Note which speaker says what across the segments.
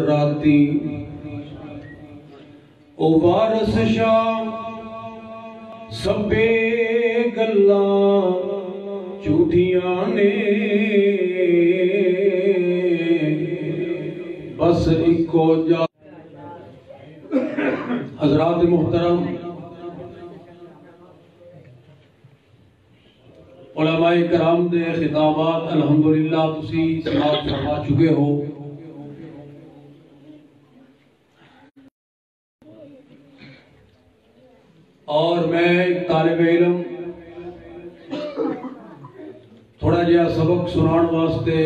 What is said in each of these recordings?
Speaker 1: راتی او وارث شاہ سبے گلاں جھوٹیاں نے بس ایکو جا حضرات محترم علماء کرام دے خطابات الحمدللہ تسی سماعت فرما چکے ہو. اور میں ایک طالب علم تھوڑا جہا سبق سنان واسطے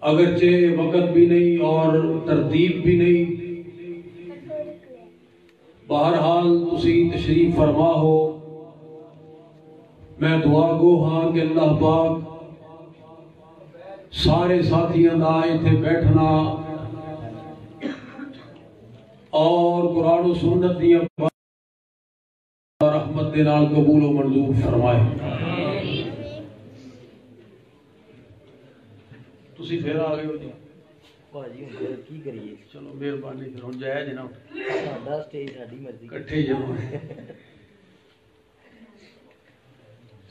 Speaker 1: اگرچہ وقت بھی نہیں اور ترتیب بھی نہیں، بہرحال تسی تشریف فرما ہو. میں دعا گو ہاں کہ اللہ پاک سارے ساتھیاں دا ایتھے بیٹھنا اور قرآن و سنت دیا رحمت دے نال قبول و منظور فرمائے. تسی پھر آ گئے ہو جی
Speaker 2: باجی کی کریے،
Speaker 1: چلو مہربانی کرو جائز نا
Speaker 2: ساڈا سٹیج ساڈی مرضی
Speaker 1: کٹھے جمع.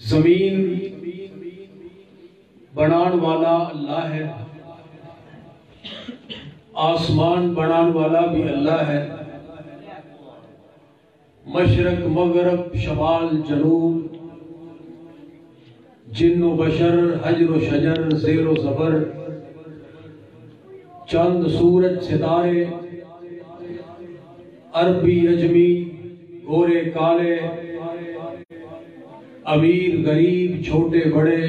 Speaker 1: زمین بنان والا اللہ ہے، آسمان بنان والا بھی اللہ ہے، مشرق مغرب شمال جنوب جن و بشر حجر و شجر زیر و زبر چند سورج ستارے عربی عجمی گورے کالے امیر غریب چھوٹے بڑے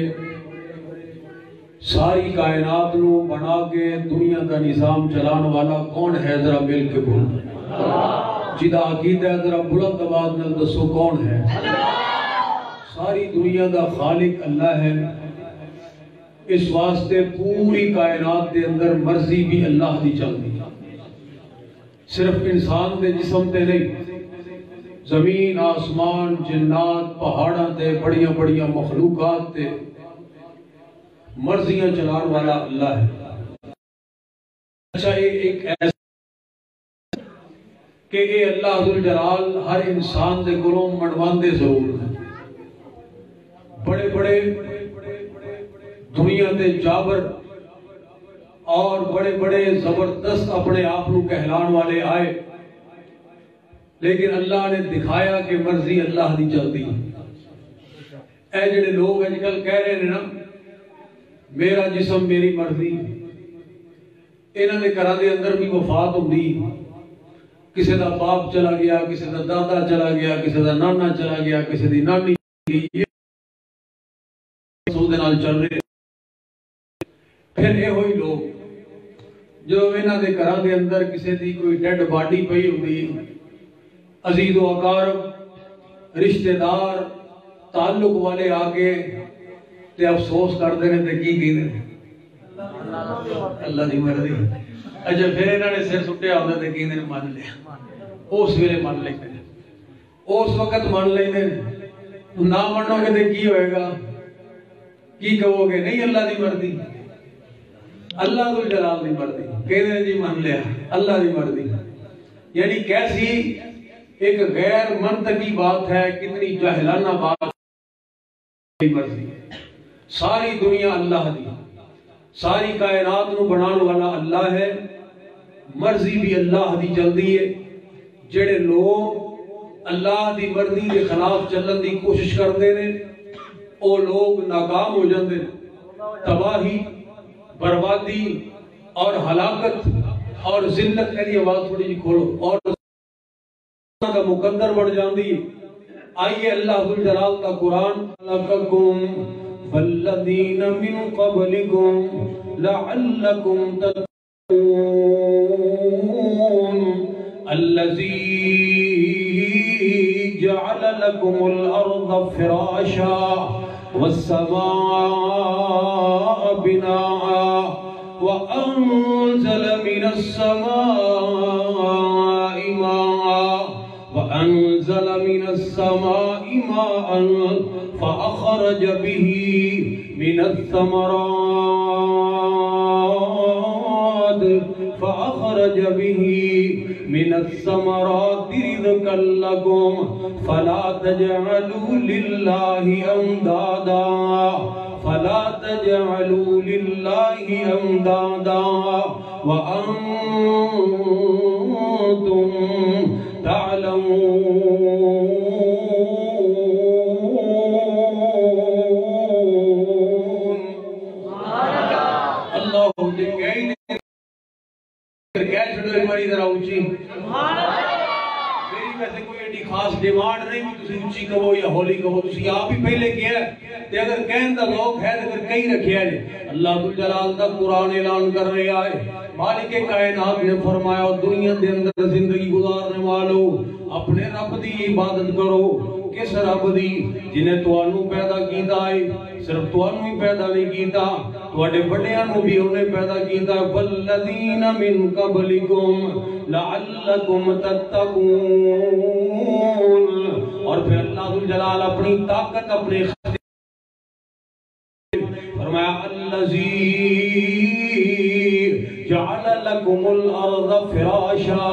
Speaker 1: ساری کائنات نو بنا کے دنیا کا نظام چلان والا کون ہے؟ ذرا مل کے بول. جدا عقیدہ ہے ذرا بلند آواز نال دسو کون ہے؟ ساری دنیا کا خالق اللہ ہے. اس واسطے پوری کائنات دے اندر مرضی بھی اللہ دی چلتی، صرف انسان دے جسم تے نہیں، زمین آسمان جنات پہاڑاں تے بڑیاں بڑیاں مخلوقات تے مرضیاں چلان والا اللہ ہے. اچھا ایک ایسا کہ اے اللہ ذوالجلال ہر انسان دے گلوں منواندے ضرور ہیں. بڑے بڑے دنیا دے جابر اور بڑے بڑے زبردست اپنے آپ کو کہلان والے آئے، لیکن اللہ نے دکھایا کہ مرضی اللہ دی چلتی. اے جڑے لوگ اج کل کہہ رہے ہیں نا میرا جسم میری مرضی، انہاں دے گھراں دے اندر بھی وفات ہوندی، کسی دا باپ چلا گیا، کسی دا دادا چلا گیا، کسی دا نانا چلا گیا، کسی دی نانی دے نال چل رہے. پھر یہ ہوئی لوگ جو انہاں دے گھراں دے اندر کسی دی کوئی ڈیڈ باڈی پئی ہوندی، عزیز و اقارب رشتہ دار تعلق والے آگے تے افسوس کرتے ہیں تے کی کہندے ہیں اللہ دی مرضی. اچھا پھر انہاں نے سر سٹیا ہوندا تے کہندے نے مان لیا. اس ویلے مان لیندے نے، اس وقت مان لیندے نے. نہ منو گے تے کی ہوئے گا؟ کی کہو گے نہیں اللہ دی مرضی، اللہ ذوالجلال دی مرضی. کہندے نے جی مان لیا اللہ دی مرضی. یعنی کیسی ایک غیر منطقی بات ہے، کتنی جاہلانہ بات ہے. مرضی ساری دنیا اللہ دی، ساری کائنات نو بنان والا اللہ ہے، مرضی بھی اللہ دی چلدی ہے. جڑے لوگ اللہ دی مرضی کے خلاف چلن دی کوشش کرتے ہیں او لوگ ناکام ہو جاندے ہیں. تباہی بربادی اور ہلاکت اور ذلت. میری آواز تھوڑی جی کھولو. اور کا مقدر بڑھ جاندی. آئیے اللہ ذوالجلال کا قرآن لَكُمْ وَالَّذِينَ مِن قَبْلِكُمْ لَعَلَّكُمْ تَتَّقُونَ الَّذِي جَعَلَ لَكُمُ الْأَرْضَ فِرَاشًا وَالسَّمَاءَ بِنَاءً وَأَنزَلَ مِنَ السَّمَاءِ مَاءً وَأَنزَلَ مِنَ السَّمَاءِ مَاءً فَأَخْرَجَ بِهِ مِنَ الثَّمَرَاتِ فأخرج به من الثمرات رزقا لكم فلا تجعلوا لله أندادا فلا تجعلوا لله أندادا وأنتم تعلمون. اللہ ویسے کوئی ایڈی خاص ڈیمانڈ نہیں بھی تسی اچھی کہو یا ہولی کہو، تسی آپ ہی پہلے کیا ہے تے اگر کہن دا لوگ ہے تے پھر کہیں رکھیا ہے. اللہ ذوالجلال دا قرآن اعلان کر رہا ہے، مالک کائنات نے فرمایا دنیا دے اندر زندگی گزارنے والو اپنے رب دی عبادت کرو. کس رب دی جنہیں توانوں پیدا کیتا ہے، صرف توانوں ہی پیدا نہیں کیتا، تواڈے بڑیاں نوں بھی انہیں پیدا کیتا ہے. والذین من قبلکم لعلکم تتقون. اور پھر اللہ ذوالجلال اپنی طاقت اپنے فرمایا الذی جعل لکم الارض فراشا،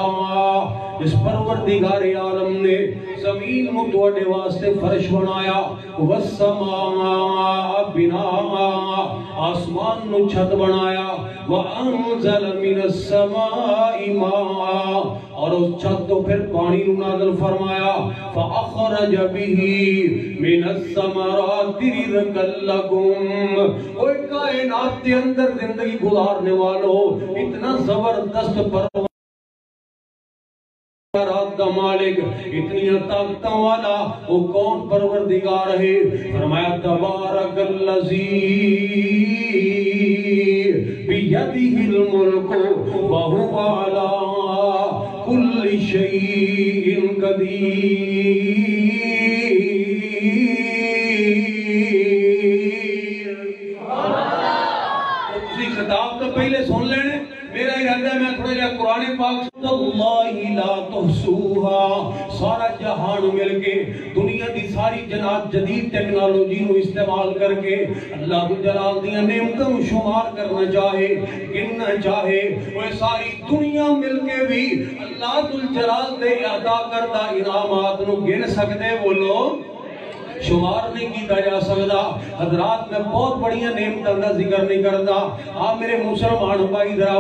Speaker 1: اس پروردگار عالم نے زمین کو تواڈے واسطے فرش بنایا. والسماء بناء، آسمان نو چھت بنایا. وانزل من السماء ماء، اور اس چھت تو پھر پانی نو نازل فرمایا. فاخرج به من الثمرات رزقا لكم. وہ کائنات کے اندر زندگی گزارنے والوں اتنا زبردست پروردگار دا مالک، اتنی طاقت والا وہ کون پروردگار ہے؟ فرمایا تبارک الذی بیدہ الملک وہو علی کل شیء قدیر. اسی خطاب تو پہلے سن لینے. میرا ارادہ ہے میں تھوڑا جا قرآن پاک اللہ لا تحصوها، سارا جہان مل کے دنیا دی ساری جدید ٹیکنالوجی نو استعمال کر کے اللہ ذوالجلال دی نعمتوں شمار کرنا چاہے، گننا چاہے، وہ ساری دنیا مل کے بھی اللہ ذوالجلال دے عطا کردہ انعامات نو گن سکتے وہ لوگ شمار نہیں کیتا جا سکتا. حضرات میں بہت بڑیاں نعمتوں کا ذکر نہیں کرتا. آپ میرے مسلمان بھائی ذرا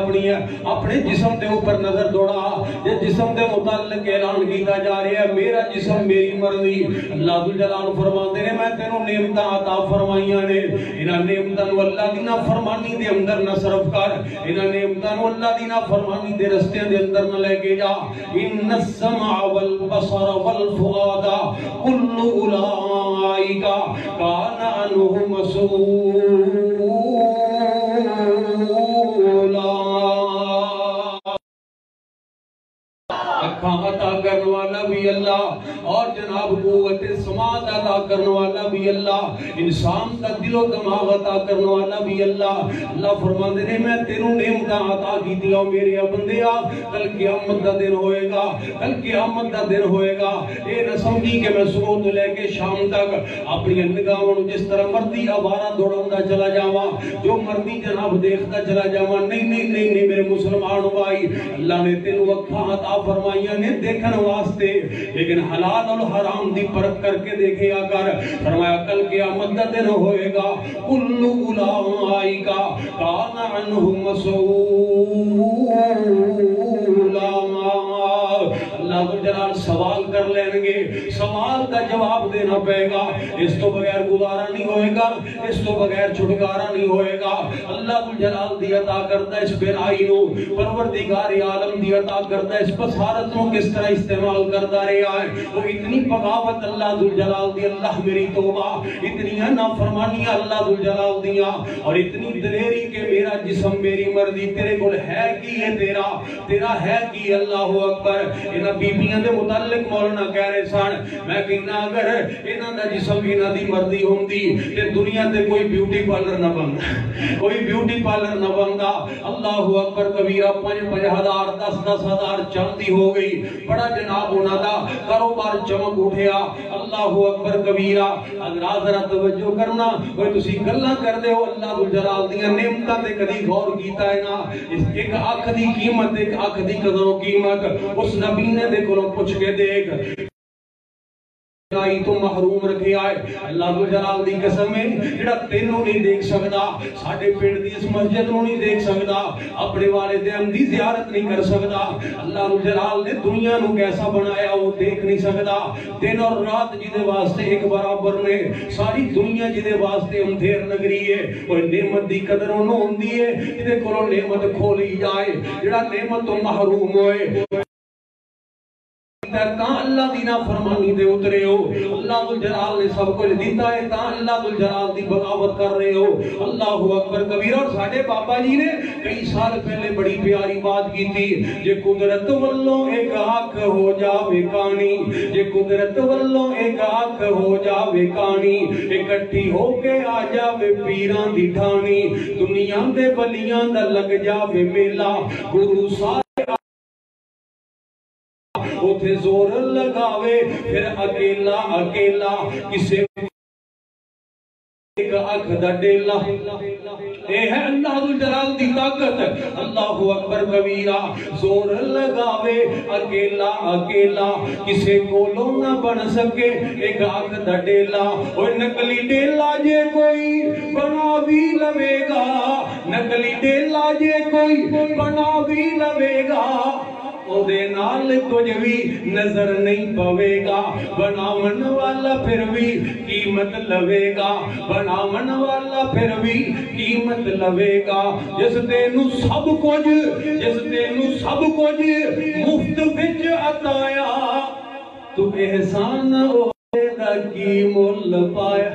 Speaker 1: اپنے جسم دے اوپر نظر دوڑا. یہ جسم دے متعلق اعلان کیتا جا رہا ہے میرا جسم میری مرضی. اللہ ذوالجلال فرماتے ہیں میں تینوں نعمتاں عطا فرمائیاں نے، انہاں نعمتاں نو اللہ دی نافرمانی دے اندر نہ صرف کر، انہاں نعمتاں نو اللہ دی نافرمانی دے رستے دے اندر نہ لے کے جا. ان السمع والبصر والفؤاد كل اولئک کان عنہ مسئولا. اکھاں عطا کرنے والا بھی اللہ، اور جناب قوت سماعت عطا کرنے والا بھی اللہ، انسان کا دل و دماغ عطا کرنے والا بھی اللہ. اللہ فرماندے نے میں تینوں نعمتاں عطا کیتیاں میرے بندیا. کل قیامت دا دن ہوئے گا، کل قیامت دا دن ہوئے گا. اے نہ سمجھی کہ میں صبح تو لے کے شام تک اپنی نگاہوں جس طرح مرضی آوارہ دوڑاندہ چلا جاواں، جو مرضی جناب دیکھتا چلا جاواں. نہیں نہیں نہیں نہیں میرے مسلمان بھائی، اللہ نے تینوں اکھاں عطا فرمائیاں نے دیکھن واسطے، لیکن حلال اور حرام دی پرکھ کر کے دیکھے کر. فرمایا کل قیامت کا دن ہوئے گا کل اولئک کان عنہ مسئولا. اللہ ذوالجلال سوال کر لیں گے، سوال کا جواب دینا پڑے گا. اس تو بغیر گزارا نہیں ہوئے گا، اس تو بغیر چھٹکارا نہیں ہوئے گا. اللہ ذوالجلال دی عطا کرتا اس بینائی نو، پروردگار عالم دی عطا کرتا اس بصارت نو کس طرح استعمال کرتا رہا ہے. وہ اتنی بغاوت اللہ ذوالجلال دی، اللہ میری توبہ، اتنی نافرمانیاں اللہ ذوالجلال دیا، اور اتنی دلیری کہ میرا جسم میری مرضی. تیرے کول ہے کی ہے تیرا ہے کی؟ اللہ اکبر. انہاں بیبیاں بیویاں دے متعلق مولانا کہہ رہے سن میں کہنا اگر انہاں دا جسم انہاں دی مرضی ہوندی تے دنیا تے کوئی بیوٹی پارلر نہ بندا کوئی بیوٹی پارلر نہ بندا اللہ اکبر کبیرہ 5,000 10,000 چاندی ہو گئی بڑا جناب انہاں دا کاروبار چمک اٹھیا اللہ اکبر کبیرہ حضرات ذرا توجہ کرنا وہ تسی گلاں کردے ہو اللہ ذوالجلال دیاں نعمتاں تے کدی غور کیتا ہے نا ایک اکھ دی قیمت ایک اکھ دی قدر و قیمت اس نبی نے دے کولوں پوچھ کے دیکھ تو محروم رکھے آئے اللہ ذوالجلال دی قسم ہے جڑا تینوں نہیں دیکھ سکدا ساڈے پنڈ دی اس مسجد نوں نہیں دیکھ سکدا اپنے والدین دی زیارت نہیں کر سکدا اللہ ذوالجلال نے دنیا نوں کیسا بنایا وہ دیکھ نہیں سکدا دن اور رات جدے واسطے ایک برابر نے ساری دنیا جدے واسطے اندھیر نگری ہے وہ نعمت دی قدر انہوں ہوندی ہے جدے کولوں نعمت کھولی جائے جڑا نعمت تو محروم ہوئے کہاں اللہ دی نافرمانی دے اترے ہو اللہ ذوالجلال نے سب کچھ دیتا ہے کہاں اللہ ذوالجلال دی بغاوت کر رہے ہو اللہ اکبر کبیرہ اور ساڈے بابا جی نے کئی سال پہلے بڑی پیاری بات کی تھی جے قدرت والوں ایک آنکھ ہو جاوے کانی جے قدرت والوں ایک آنکھ ہو جاوے کانی اکٹھی ہو کے آ جاوے پیران دی ٹھانی دنیا دے بلیاں دا لگ جاوے میلہ گرو سارے اوتھے زور لگاوے پھر اکیلا اکیلا کسے ایک آنکھ دا ڈیلا اے ہے اللہ ذوالجلال دی طاقت اللہ اکبر کبیرہ زور لگاوے اکیلا اکیلا کسے کولوں نہ بن سکے ایک آنکھ دا ڈیلا اوہ نکلی ڈیلا جے کوئی بنا بھی لوے گا نکلی ڈیلا جے کوئی بنا بھی لوے گا او دے نال کچھ بھی نظر نہیں پوے گا بناون والا پھر بھی قیمت لوے گا بناون والا پھر بھی قیمت لوے گا جس تینوں سب کچھ مفت وچ عطایا تو احسان ہوئے دا کی مول پایا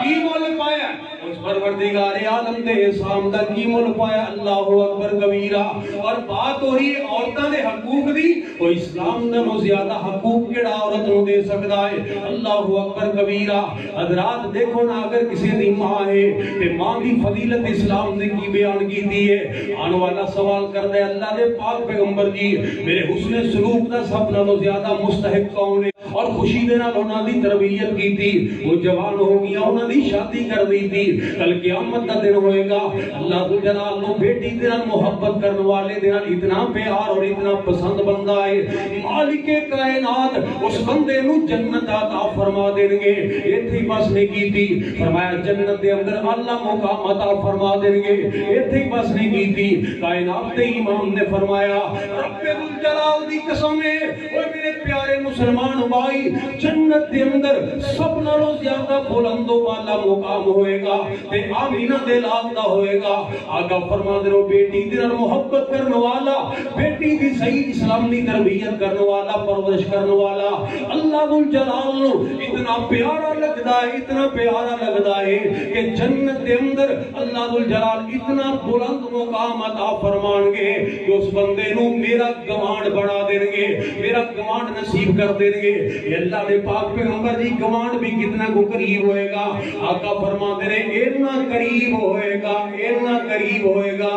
Speaker 1: کی مول پایا اس پروردگار عالم دے احسان دا کی مول پایا اللہ اکبر کبیرہ اور بات ہو رہی ہے عورتاں دے حقوق دی وہ اسلام نالوں زیادہ حقوق کیڑا عورت نوں دے سکدا ہے اللہ اکبر کبیرہ حضرات دیکھو نا اگر کسی دی ماں ہے تے ماں دی فضیلت اسلام نے کی بیان کیتی ہے آنے والا سوال کردا ہے اللہ دے پاک پیغمبر جی میرے حسن سلوک دا سب نالوں زیادہ مستحق کون ہے اور خوشی دے نال انہاں دی تربیت کیتی وہ جوان ہو گیا انہاں دی شادی کر دی تھی کل قیامت کا دن ہوئے گا اللہ ذوالجلال نو بیٹی دے نال محبت کرنے والے دے نال اتنا پیار اور اتنا پسند بندہ ہے مالک کائنات اس بندے نو جنت عطا فرما دیں گے ایتھے بس نہیں کیتی فرمایا جنت دے اندر اللہ مقام عطا فرما دیں گے ایتھے بس نہیں کیتی کائنات دے امام نے فرمایا رب ذوالجلال دی قسم ہے اوے میرے پیارے مسلمان بھائی جنت دے اندر سب نالوں زیادہ بلند و بالا مقام ہوئے گا تے آمینہ دے لال دا ہوئے گا آقا فرما دے رو بیٹی دے نال محبت کرنے والا بیٹی دی صحیح اسلامی تربیت کرنے والا پرورش کرنے والا اللہ ذوالجلال نو اتنا پیارا لگدا ہے اتنا پیارا لگدا ہے کہ جنت دے اندر اللہ ذوالجلال اتنا بلند مقام عطا فرمان گے کہ اس بندے نو میرا گوانڈ بنا دیں گے میرا گوانڈ نصیب کر دیں گے اللہ نے پاک پیغمبر جی گوانڈ بھی کتنا کو قریب ہوئے گا آقا فرما دے رہے اتنا قریب ہوئے گا اتنا قریب ہوئے گا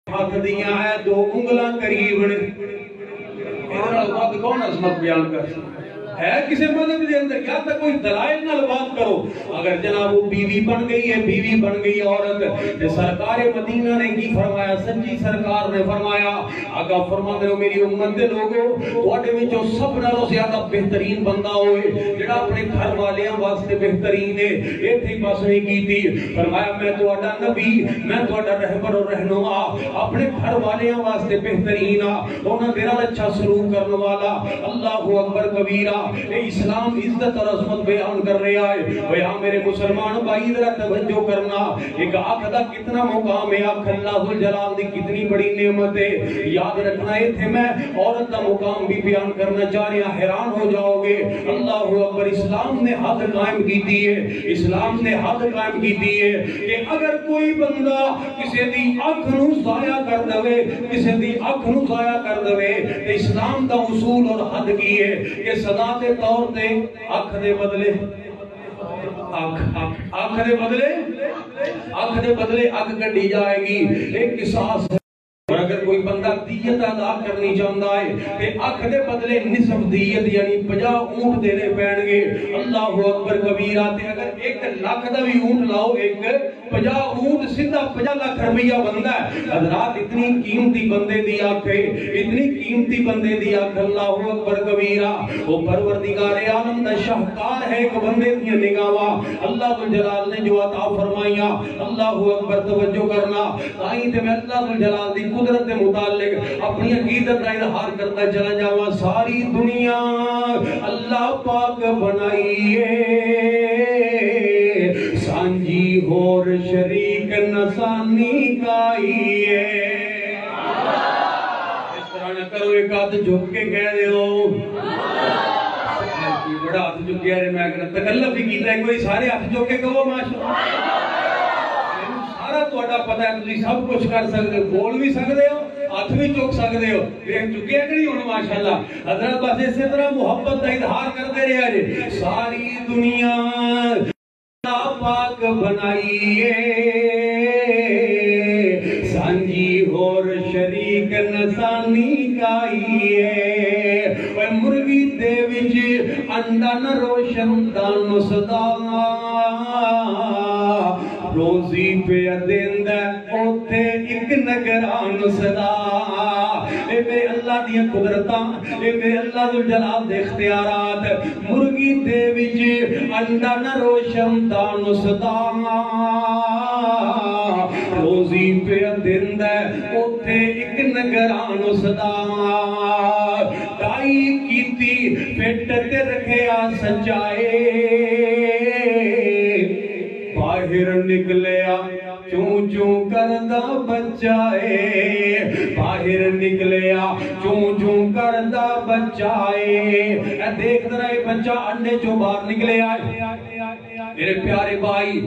Speaker 1: ہاتھ دیاں ہے دو انگلاں قریب نے اتنا وقت کون عظمت بیان کر سکتا ہے کسی مذہب کے اندر یا تک کوئی دلائل نہ بات کرو اگر جناب وہ بیوی بن گئی ہے بیوی بن گئی عورت کہ سرکار مدینہ نے کی فرمایا سچی سرکار نے فرمایا آقا فرما دے میری امت دے لوگوں تواڈے وچوں سب نالوں زیادہ بہترین بندہ ہوئے جڑا اپنے گھر والیاں واسطے بہترین ہے ایتھے بس نہیں کیتی فرمایا میں تواڈا نبی میں تواڈا رہبر اور رہنما اپنے گھر والیاں واسطے بہترین ہاں انہاں دے نال اچھا سلوک کرنے والا اللہ اکبر کبیرہ اے اسلام عزت اور عظمت بیان کر رہا ہے. وہ یہاں میرے مسلمان بھائی ذرا توجہ کرنا. ایک آنکھ دا کتنا مقام ہے, آنکھ اللہ ذوالجلال دی کتنی بڑی نعمت ہے. یاد رکھنا ہے تھے میں عورت دا مقام بھی بیان کرنا چاہ رہا, حیران ہو جاؤ گے. اللہ اکبر. اسلام نے حد قائم کی دی ہے, اسلام نے حد قائم کی دی ہے کہ اگر کوئی بندہ کسی دی اکھ نو ضائع کر دوے, کسی دی اکھ نو ضائع کر دوے, تو اسلام دا اصول اور حد کی ہے کہ سزا دے طور تے اکھ دے بدلے اکھ دے بدلے اکھ کٹی جائے گی. ایک قصاص ہے. اور اگر کوئی بندہ دیت ادا کرنی چاہتا ہے کہ اکھ دے بدلے نصف دیت یعنی 50 اونٹ دینے پین گے. اللہ اکبر کبیرہ. تے اگر 1 لاکھ دا بھی اونٹ لاؤ, 50 اونٹ سیدھا 50 لاکھ روپیہ بنتا ہے. حضرات اتنی قیمتی بندے دی آنکھ ہے, اتنی قیمتی بندے دی آنکھ. اللہ اکبر کبیرہ. وہ پروردگار عالم دا شاہکار ہے ایک بندے دی نگاہاں اللہ ذوالجلال نے جو عطا فرمائیاں. اللہ اکبر. توجہ کرنا. تائیں تے میں اللہ ذوالجلال دی قدرت متعلق اپنی عقیدت کا اظہار کرتا چلا جاواں. ساری دنیا اللہ پاک بنائی ہے, سانجی اور شریک نسانی کائی ہے. اس طرح نہ کرو, ایک ہاتھ جھک کے کہہ دے ہو بڑا ہاتھ جھکیا رہے. میں کہنا تکلف ہی کیتا ہے کوئی, سارے ہاتھ جھک کے کہو ماشاءاللہ. توڑا پتہ ہے تسی سب کچھ کر سکتے ہو, بول بھی سکتے ہو, ہاتھ بھی چک سکتے ہو. دیکھ چکے ہیں کہ نہیں ہونا ماشاءاللہ. حضرت بس اسی طرح محبت کا اظہار کرتے رہے جی. ساری دنیا اللہ پاک بنائی ہے, سانجی اور شریک نسانی کائی ہے. مرغی دے وچ انڈا نہ روشن دان صدا, روزی پہ دیندہ اوتھے ایک نگران صدا. اے میرے اللہ دیا قدرتاں, اے میرے اللہ ذوالجلال دے اختیارات. مرغی دے وچ انڈا نہ روشن دان صدا, روزی پہ دیندہ اوتھے ایک نگران صدا. دائی کیتی پیٹ تے رکھیا سچائے, باہر نکلیا چون چون کردہ بچائے, باہر نکلیا چون چون کردہ بچائے. دیکھ ذرا یہ بچہ انڈے چوں باہر نکلے آئے. میرے پیارے بھائی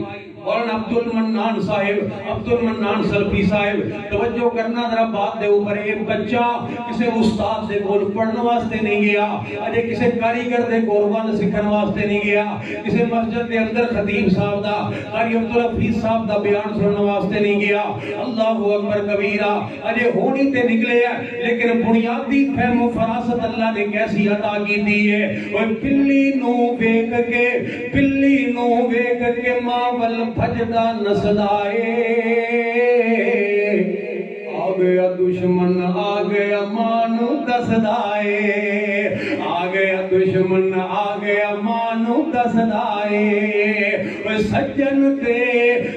Speaker 1: مولانا عبدالمنان صاحب, عبدالمنان سلفی صاحب, توجہ کرنا ذرا بات دے اوپر. ایک بچہ کسی استاد دے کول پڑھنے واسطے نہیں گیا, اجے کسی کاریگر دے کول ون سکھن واسطے نہیں گیا, کسی مسجد دے اندر خطیب صاحب دا قاری عبدالحفیظ صاحب دا بیان سننے واسطے نہیں گیا. اللہ اکبر کبیرہ. اجے ہونی تے نکلے ہیں لیکن بنیادی فہم و فراست اللہ نے کیسی عطا کی دی ہے. وہ پلی نو ویکھ کے, پلی نو ویکھ کے ماول بھجدہ نسدائے, آ گیا دشمن آ گیا مانو دسدائے, آ گیا دشمن آ گیا مانو دسدائے. سجن تے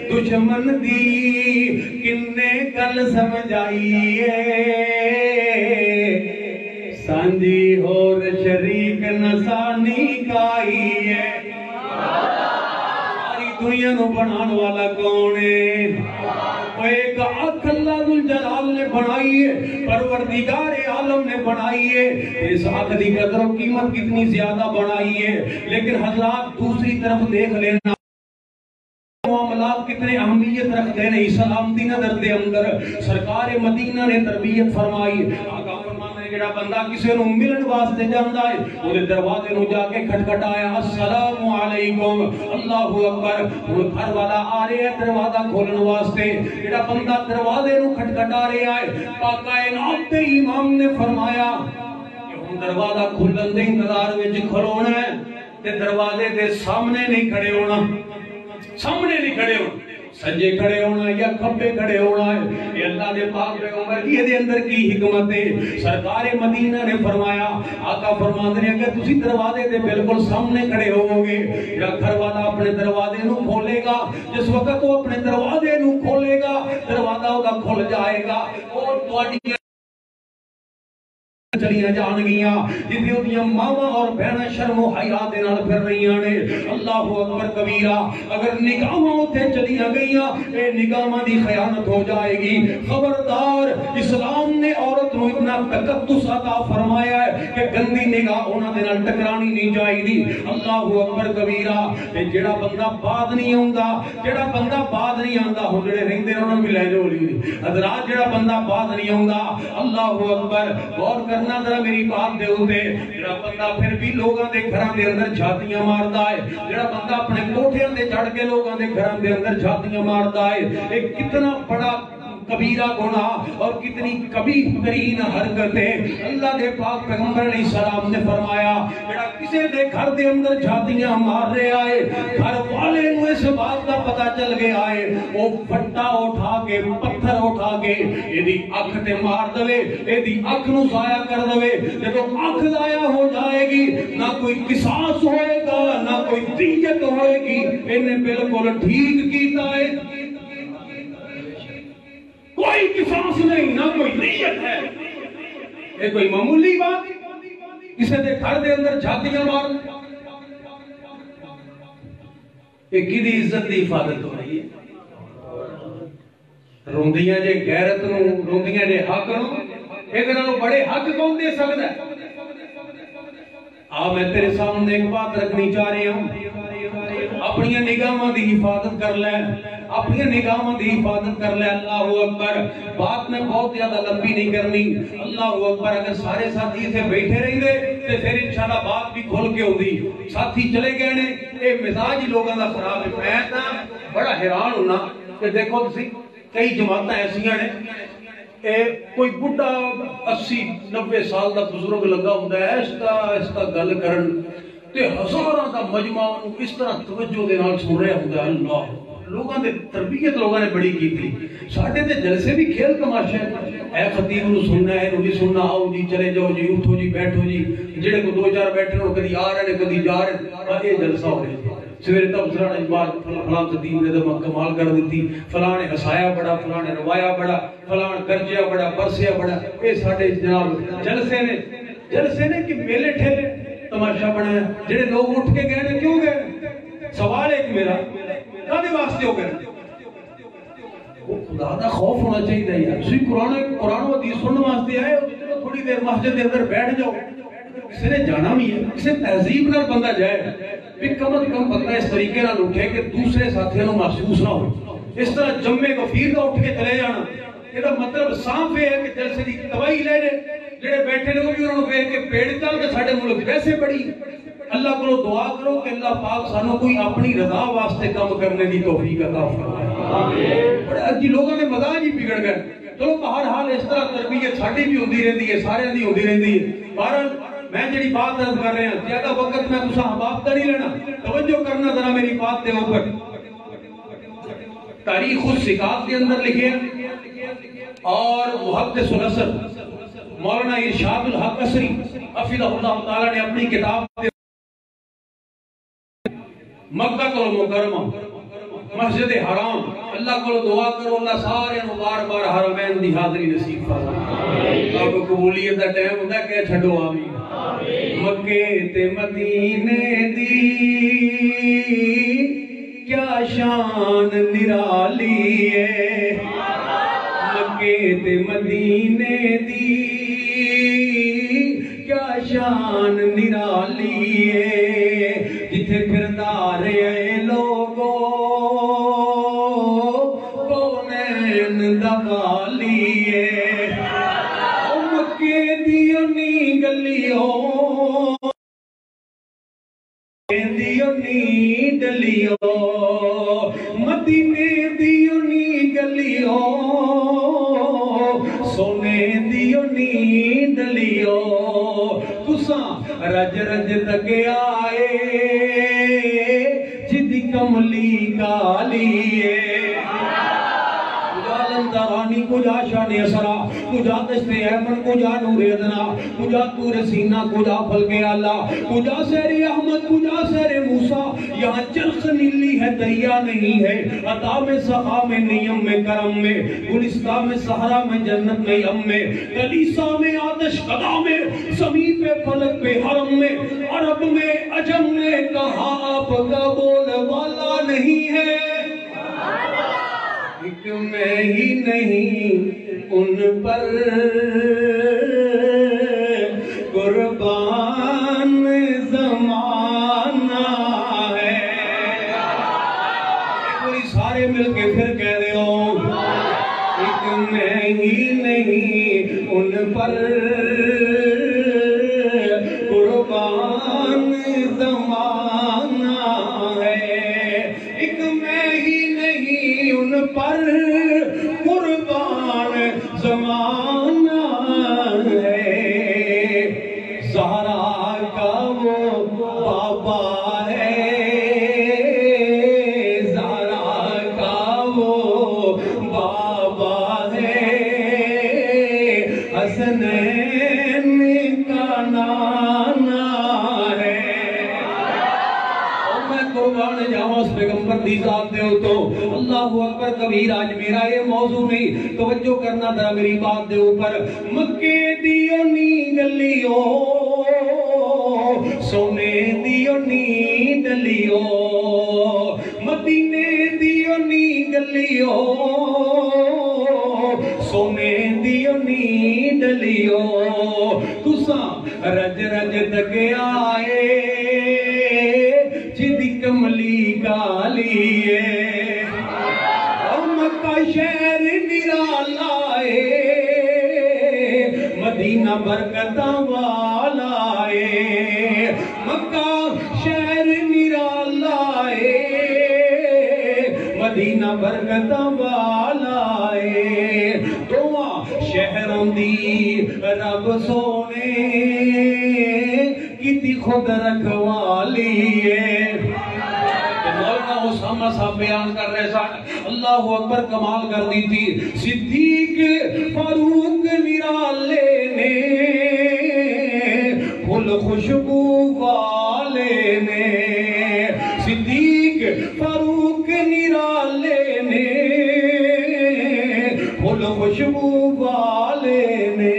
Speaker 1: دشمن دی کنے گل سمجھائیے, سانجی اور شریک نسانی کائی ہے. دنیا نو بنان والا کون ہے؟ وہ ایک آنکھ اللہ ذوالجلال نے بنائی ہے, پروردگار عالم نے بنائی ہے. اس آنکھ دی قدر و قیمت کتنی زیادہ بنائی ہے. لیکن حضرات دوسری طرف دیکھ لینا, معاملات کتنے اہمیت رکھتے ہیں. اسلام دی نظر دے اندر سرکار مدینہ نے تربیت فرمائی. آقا فرمانا ہے جڑا بندہ کسی نو ملن واسطے جاندا ہے وہ دروازے نو جا کے کھٹکھٹایا, السلام علیکم. اللہ اکبر. ہن گھر والا آ رہا ہے دروازہ کھولن واسطے, جڑا بندہ دروازے نو کھٹکھٹا رہا ہے, پاک کائنات دے امام نے فرمایا کہ ہن دروازہ کھلن دے انتظار وچ کھلونا ہے تے دروازے دے سامنے نہیں کھڑے ہونا, سامنے نہیں کھڑے ہونا, سجے کھڑے ہونا یا کھبے کھڑے ہونا ہے. یہ اللہ دے پاک پیغمبر کی دے اندر کی حکمت ہے. سرکار مدینہ نے فرمایا, آقا فرماتے ہیں اگر تسی دروازے دے بالکل سامنے کھڑے ہوو گے, یا گھر والا اپنے دروازے نو کھولے گا, جس وقت وہ اپنے دروازے نو کھولے گا دروازہ وہ کھل جائے گا, اور تواڈی چلیاں جان گیاں جتھے اودیاں ماواں اور بہناں شرم و حیا دے نال پھر رہیاں نے اللہ اکبر کبیرہ اگر نگاہاں اوتھے چلیاں گئیاں اے نگاہاں دی خیانت ہو جائے گی خبردار اسلام نے عورت نو اتنا تقدس عطا فرمایا ہے کہ گندی نگاہ انہاں دے نال ٹکرانی نہیں چاہیے اللہ اکبر کبیرہ تے جڑا بندہ بعد نہیں آوندا جڑا بندہ بعد نہیں آندا ہن جڑے رہندے انہاں نوں بھی لے جاؤ حضرات جڑا بندہ بعد نہیں آوندا اللہ اکبر غور کر ذرا میری بات دے ہوتے جڑا بندہ پھر بھی لوگاں دے گھراں دے اندر جھاتیاں ماردا ہے جڑا بندہ اپنے کوٹھیاں دے چڑھ کے لوگاں دے گھراں دے اندر جھاتیاں ماردا ہے یہ کتنا بڑا کبیرہ گناہ اور کتنی کبیر ترین حرکت ہے اللہ دے پاک پیغمبر علیہ السلام نے فرمایا جڑا کسی دے گھر دے اندر جھاتیاں مار رہے آئے گھر والے نو اس بات کا پتہ چل گیا ہے وہ پھٹا اٹھا کے پتھر اٹھا کے ایدی اکھ تے مار دوے ایدی اکھ نو ضائع کر دوے جب اکھ ضائع ہو جائے گی نہ کوئی قصاص ہوئے گا نہ کوئی دیت ہوئے گی انہیں بالکل ٹھیک کیتا ہے کوئی قصاص نہیں نہ کوئی نیت ہے یہ کوئی معمولی بات کسی دے گھر دے اندر جھاتیاں مار یہ کی دی عزت دی حفاظت ہو رہی ہے روندیاں جے غیرت نو روندیاں جے حق نو ایک نالوں بڑے حق کون دے سکتا ہے میں تیرے سامنے ایک بات رکھنی چاہ رہی ہوں اپنی نگاہاں دی حفاظت کر لے اپنی نگاہاں دی حفاظت کر لے اللہ اکبر بات میں بہت زیادہ لمبی نہیں کرنی اللہ اکبر اگر سارے ساتھی سے بیٹھے رہیں گے تو پھر انشاءاللہ بات بھی کھول کے ہوگی ساتھی چلے گئے نے اے مزاج ہی لوگوں کا خراب ہے میں تا بڑا حیران ہونا کہ دیکھو تسی کئی جماعتیں ایسیاں نے کوئی بڑھا 80-90 سال دا بزرگ لگا ہوتا ہے اس کا گل کرن تے ہزاراں دا مجمع اس طرح توجہ دے نال سن رہا ہوتا ہے اللہ لوگاں دے تربیت لوگاں نے بڑی کی تھی ساڈے تے جلسے بھی کھیل تماشا ہے خطیب نو سننا ہے نہیں سننا آؤ جی چلے جاؤ جی اٹھو جی بیٹھو جی جڑے کو 2-4 بیٹھے ہو کدی آ رہے نے کدی جا رہے ہیں یہ جلسہ ہو رہا ہے سویرے تبصرہ نے بعد فلاں خطیب نے تو کمال کر دیتی فلاں نے ہسایا بڑا فلاں نے روایا بڑا فلاں گرجیا بڑا برسیا بڑا یہ ساڈے جناب جلسے نے کہ میلے ٹھیلے تماشا بنایا جڑے لوگ اٹھ کے گئے نے کیوں گئے سوال ایک میرا کدے واسطے ہو گئے وہ خدا دا خوف ہونا چاہیے یار تسی قرآن و حدیث سننے واسطے آئے ہو چلو تھوڑی دیر مسجد کے اندر بیٹھ جاؤ کسی نے جانا بھی ہے کسی تہذیب نال بندہ جائے بھی کم از کم بندہ اس طریقے نال اٹھے کہ دوسرے ساتھیوں کو محسوس نہ ہو اس طرح جمعے غفیر کا اٹھ کے چلے جانا یہ مطلب صاف ہے کہ جلسے کی تباہی لے لے جڑے بیٹھے نے وہ بھی انہوں نے کہے کہ پیڑ چل کے ساڈے ملک ویسے بڑی اللہ کو دعا کرو کہ اللہ پاک سانو کوئی اپنی رضا واسطے کام کرنے دی توفیق عطا فرمائے آمین بڑے اجی لوگوں نے مزاج ہی بگڑ گئے چلو بہرحال اس طرح تربیت ساڈی بھی ہوندی رہندی ہے سارے دی ہوندی رہندی ہے بہرحال میں جڑی بات عرض کر رہے ہیں زیادہ وقت میں تساں حباب دا نہیں لینا توجہ کرنا ذرا میری بات دے اوپر تاریخ الثقات کے اندر لکھے اور محدث العصر مولانا ارشاد الحق عصری حفظہ اللہ تعالی نے اپنی کتاب مکہ المکرمہ مسجد حرام اللہ کو دعا کرو اللہ سارے بار بار حرمین دی حاضری نصیب فرمائے آپ قبولیت دا ٹائم ہوندا کہ چھڈو آمین مکے تے مدینے دی کیا شان نرالی ہے مکے تے مدینے دی کیا شان نرالی ہے جتھے پھردا رہے لوگو کونین دوالی ہے مکے دیو نی گلیوں دیو نی ڈلیوں مدینے دیو نی گلیوں سونے دیو نی ڈلیوں تساں رج رج تک آئے جدی کملی کالی لن ترانی کجا شان اسرا کجا دشت ایمن کجا نور ادنا کجا تور سینہ کجا فلک اعلیٰ کجا سیر احمد کجا سیر موسیٰ یہاں چرخ نیلی ہے دریا نہیں ہے عطا میں سخا میں نیم میں کرم میں گلستہ میں صحرا میں جنت میں یم میں کلیسا میں آتش قدا میں زمین پہ فلک پہ حرم میں عرب میں عجم میں کہاں آپ کا بول والا نہیں ہے ایک میں ہی نہیں ان پر قربان زمانہ ہے کوئی سارے مل کے پھر کہہ دے ہو ایک میں ہی نہیں ان پر قربان زمانہ ہے ایک میں ہی نہیں ان پر قربان زمانہ ہے زہرا کا وہ بابا ہے زہرا کا وہ بابا ہے حسنین کا نانا ہے اور میں قربان جاؤں اس پیغمبر دی ذات دے ہو تو اللہ اکبر کبیر آج میرا یہ موضوع نہیں توجہ کرنا ذرا میری بات دے اوپر مکے دیو نی گلیو سونے دیو نی ڈلیو مدینے دیو نی گلیو سونے دیو نی ڈلیو تساں رج رج تک آئے جدی کملی کالیے مکہ شہر نرالا ہے مدینہ برکتاں والا ہے مکہ شہر نرالا ہے مدینہ برکتاں والا ہے دعا شہروں دی رب سونے کتی خود رکھوالی ہے مولانا اسامہ صاحب بیان کر رہے سن اللہ اکبر کمال کر دی تھی صدیق فاروق نرالے نے پھول خوشبو والے نے صدیق فاروق نرالے نے پھول خوشبو والے نے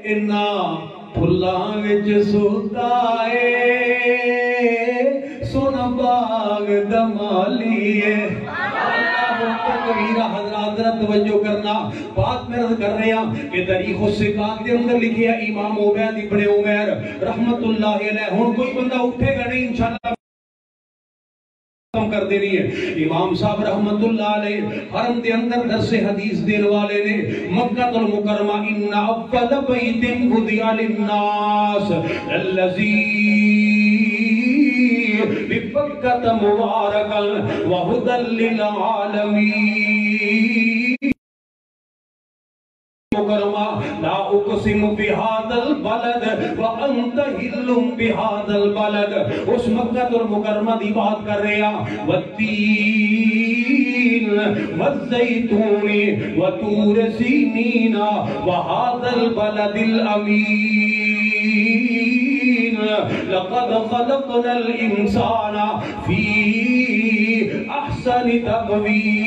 Speaker 1: انہا پھلاں وچ سوتا ہے سونا باغ دمالی ہے حضرت توجہ کرنا بات میں رد کر رہے ہیں کہ تاریخ السکات کے اندر لکھے ہے امام عبید ابن عمیر رحمت اللہ علیہ ہون کوئی بندہ اٹھے گا نہیں انشاءاللہ کر دینی ہے امام صاحب رحمت اللہ علیہ حرم دے اندر درس حدیث دین والے نے مکہ المکرمہ ان اول بیت وضع للناس الذی ببکۃ مبارکا وہدی للعالمین مکرمہ لا اقسم بہذا البلد وانت حل بہذا البلد اس مکہ المکرمہ دی بات کر رہے ہیں والتین والزیتون وطور سینین وہذا البلد الامین لقد خلقنا الانسان فی احسن تقویم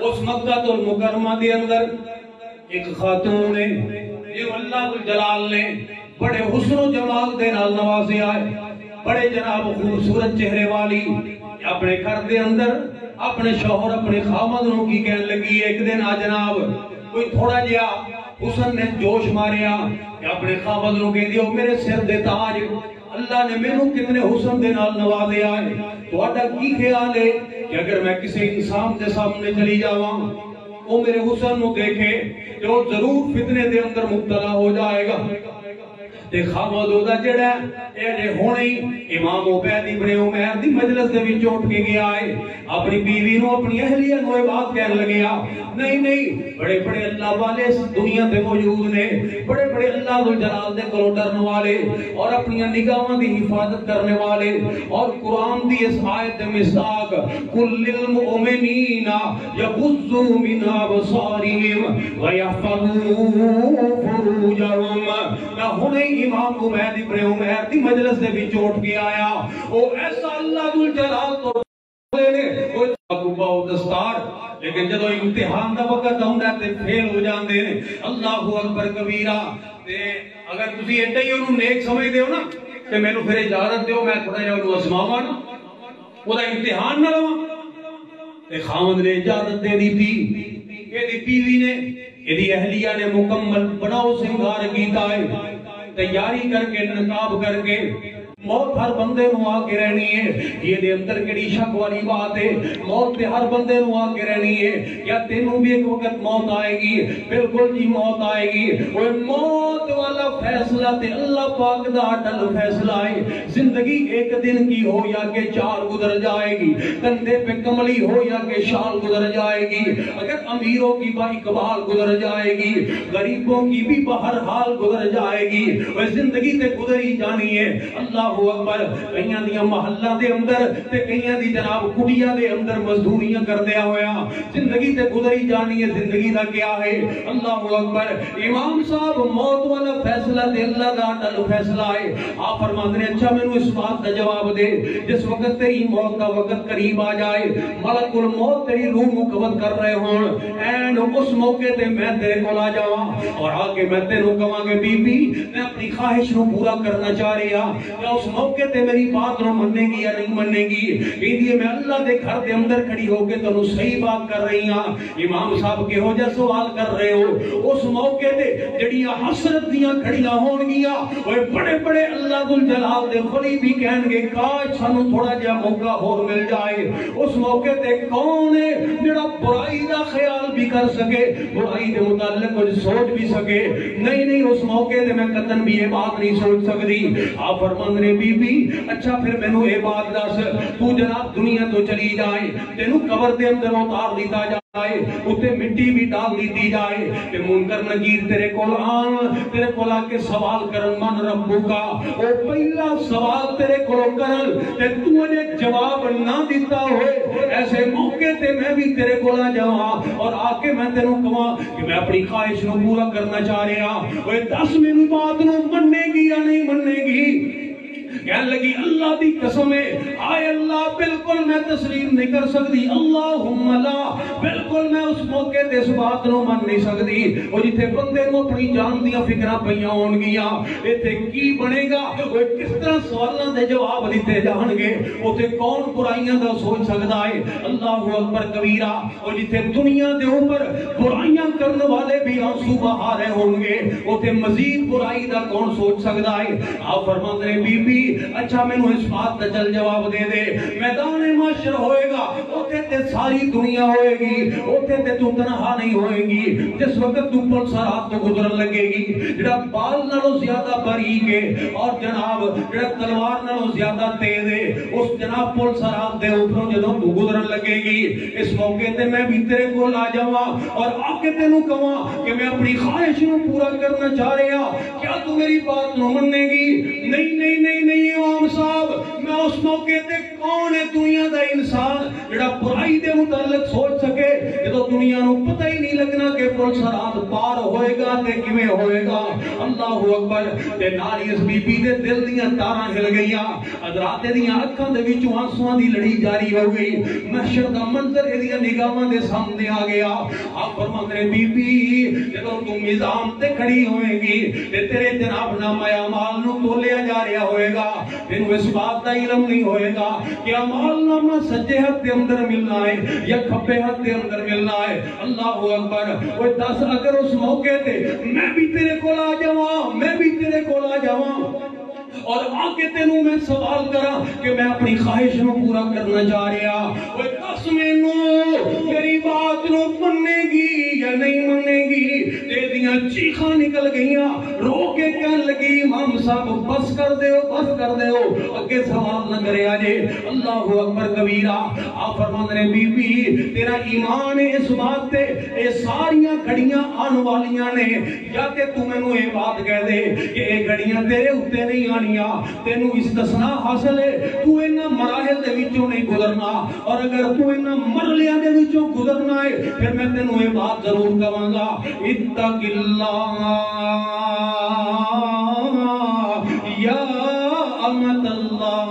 Speaker 1: اس مکہ المکرمہ دے اندر ایک خاتون ہے یہ اللہ جلال نے بڑے حسن و جمال دے نال نوازے آئے بڑے جناب خوبصورت چہرے والی اپنے گھر دے اندر اپنے شوہر اپنے خامدنوں کی کہنے لگی ایک دن آ جناب کوئی تھوڑا جیا حسن نے جوش ماریا کہ اپنے خامدنوں کے دیو میرے سر دے تاج اللہ نے میں نو کتنے حسن دے نال نوازے آئے تو آٹا کی خیال ہے کہ اگر میں کسی انسان دے سامنے چلی جاواں وہ میرے حسن نو دیکھے تو ضرور فتنے دے اندر مبتلا ہو جائے گا تے خامد دا جڑا اے ہونے ہی امام عبید ابن عمیر دی مجلس دے وچ اٹھ کے گیا ہے اپنی بیوی نو اپنی اہلیہ نو یہ بات کہنے لگیا نہیں بڑے بڑے اللہ والے اس دنیا تے موجود نے بڑے بڑے اللہ ذو جلال دے کولوں ڈرن والے اور اپنی نگاہاں دی حفاظت کرنے والے اور قرآن دی اس آیت مصداق قل للمؤمنین یغضوا من ابصارهم ويحفظوا فروجهم نہ ہونے امام عبید ابن عمیر دی مجلس دے وچ اٹھ کے آیا او ایسا اللہ ذو جلال تو دستار لیکن جدو امتحان دا وقت ہوندا تے فیل ہو جاندے نے اللہ اکبر کبیرہ تے اگر تسی ایڈا ہی انہوں نیک سمجھدے ہو نا تے میں نو پھر اجازت دیو میں تھوڑا جہا انہوں ازماواں نا وہ دا امتحان نہ لواں تے خاوند نے اجازت دے دی تھی یہ دی بیوی نے یہ دی اہلیہ نے مکمل بناؤ سنگار کیتا ہے تیاری کر کے نقاب کر کے موت ہر بندے نو آ کے رہنی ہے یہ دے اندر کڑی شک والی بات ہے موت دے ہر بندے نو آ کے رہنی ہے یا تینوں بھی ایک وقت موت آئے گی بالکل جی موت آئے گی وہ موت والا فیصلہ تے اللہ پاک دا اٹل فیصلہ ہے زندگی ایک دن کی ہو یا کہ 4 گزر جائے گی کندھے پہ کملی ہو یا کہ شال گزر جائے گی اگر امیروں کی با اقبال گزر جائے گی غریبوں کی بھی بہر حال گزر جائے گی وہ زندگی تے گزر ہی جانی ہے اللہ اکبر کئیاں دیاں محلہ دے اندر تے کئیاں دی جناب کڑیاں دے اندر مزدوریاں کر دیا ہویا زندگی تے گزری جانی ہے زندگی دا کیا ہے اللہ اکبر امام صاحب موت والا فیصلہ دے اللہ دا اٹل فیصلہ ہے آپ فرماتے ہیں اچھا میں نے اس بات کا جواب دے جس وقت تیری موت کا وقت قریب آ جائے ملک الموت تیری روح کو قبض کر رہے ہوں این اس موقع تے میں تیرے کو لا جاواں اور آ کے میں تینوں کہاں کہ بی بی میں اپنی خواہش نو پورا کرنا چاہ رہی ہوں کیا اس موقع تے میری بات نو مننے گی یا نہیں مننے گی کہندی ہے میں اللہ دے گھر دے اندر کھڑی ہو کے تانوں صحیح بات کر رہی ہاں امام صاحب کے ہو جا سوال کر رہے ہو اس موقع تے جڑیاں حسرت دیاں کھڑیاں ہون گیاں وہ بڑے بڑے اللہ ذو جلال دے ولی بھی کہن گے کاش سانوں تھوڑا جہا موقع اور مل جائے اس موقع تے کون ہے جڑا برائی دا خیال بھی کر سکے برائی دے متعلق کچھ سوچ بھی سکے نہیں اس موقع تے میں قطن بھی یہ بات نہیں سوچ سکتی آپ فرمان نے بی بی اچھا پھر میں نو اے بات دس تو جناب دنیا تو چلی جائے تینوں قبر دے اندر اتار دیتا جائے اتے مٹی بھی ڈال دیتی جائے کہ منکر نکیر تیرے کول آن تیرے کول آ کے سوال کرن من ربو کا او پہلا سوال تیرے کول کرن تے تو نے جواب نہ دیتا ہوئے ایسے موقع تے میں بھی تیرے کول آ جاواں اور آ کے میں تینوں کہاں کہ میں اپنی خواہش نو پورا کرنا چاہ رہا اوے 10 میری بات نو مننے گی یا نہیں مننے گی کہنے لگی اللہ دی قسم ہے آئے اللہ بالکل میں تسلیم نہیں کر سکتی اللہم لا بالکل میں اس موقع تے اس بات نو من نہیں سکتی وہ جتھے بندے نو اپنی جان دیاں فکرہ پیاں ہون گیاں ایتھے کی بنے گا وہ کس طرح سوالاں دے جواب دیتے جان گے اوتھے کون برائیاں دا سوچ سکتا ہے اللہ اکبر کبیرہ وہ جتھے دنیا دے اوپر برائیاں کرنے والے بھی آنسو بہا رہے ہوں گے اوتھے مزید برائی دا کون سوچ سکتا ہے آپ فرماتے ہیں بی بی اچھا میں نے اس بات کا چل جواب دے دے میدان محشر ہوئے گا اوتے تے ساری دنیا ہوئے گی اوتے تے تو تنہا نہیں ہوئے گی جس وقت تو پل سرات تو گزرن لگے گی جڑا بال نالوں زیادہ باریک ہے اور جناب جڑا تلوار نالوں زیادہ تیز ہے اس جناب پل سرات دے اوپروں جدوں تو گزرن لگے گی اس موقع تے میں بھی تیرے کو لا جاواں اور آ کے تینوں کہاں کہ میں اپنی خواہش نو پورا کرنا چاہ رہا کیا تو میری بات نو مننے گی نہیں امام صاحب میں اس موقع تے کون ہے دنیا دا انسان جڑا برائی دے متعلق سوچ سکے جدو دنیا نو پتہ ہی نہیں لگنا کہ پل سرات پار ہوئے گا تے کیویں ہوئے گا اللہ اکبر تے نالی اس بی بی دے دل دیاں تاراں ہل گئیاں حضرات دیاں اکھاں دے وچوں آنسواں دی لڑی جاری ہو گئی محشر دا منظر ایدیاں نگاہاں دے سامنے آ گیا آپ فرماندے بی بی جدو تو میزان تے کھڑی ہوئے گی تے تیرے جناب نامہ اعمال نو تولیا جا رہا ہوئے گا پھر اس بات کا علم نہیں ہوئے گا کہ اعمال نامہ سجے ہاتھ کے اندر ملنا ہے یا کھبے ہاتھ کے اندر ملنا ہے اللہ اکبر وہ 10 اگر اس موقع تے میں بھی تیرے کو لا جاواں اور آگے تینوں میں سوال کرا کہ میں اپنی خواہش نو پورا کرنا چاہ رہا وہ 10 میری بات نو مننے گی یا نہیں مننے گی دیاں چیخاں نکل گئیاں، رو کے کہن لگی امام صاحب بس کر دیو بس کر دیو، اگے سوال نہ کرے آجے۔ اللہ اکبر کبیرہ۔ آپ فرماندے نے بی بی تیرا ایمان اس بات تے اے ساریاں گھڑیاں آن والیاں نے، یا کہ تو میں نو یہ بات کہہ دے کہ اے گھڑیاں تیرے اتے نہیں آنیاں، تینو استثناء حاصل ہے، تو انہاں مراحل دے وچوں نہیں گزرنا، اور اگر تو انہاں مرحلیاں دے وچوں گزرنا ہے پھر میں تینو یہ بات ضرور کہاں گا، اتق اللہ یا امت اللہ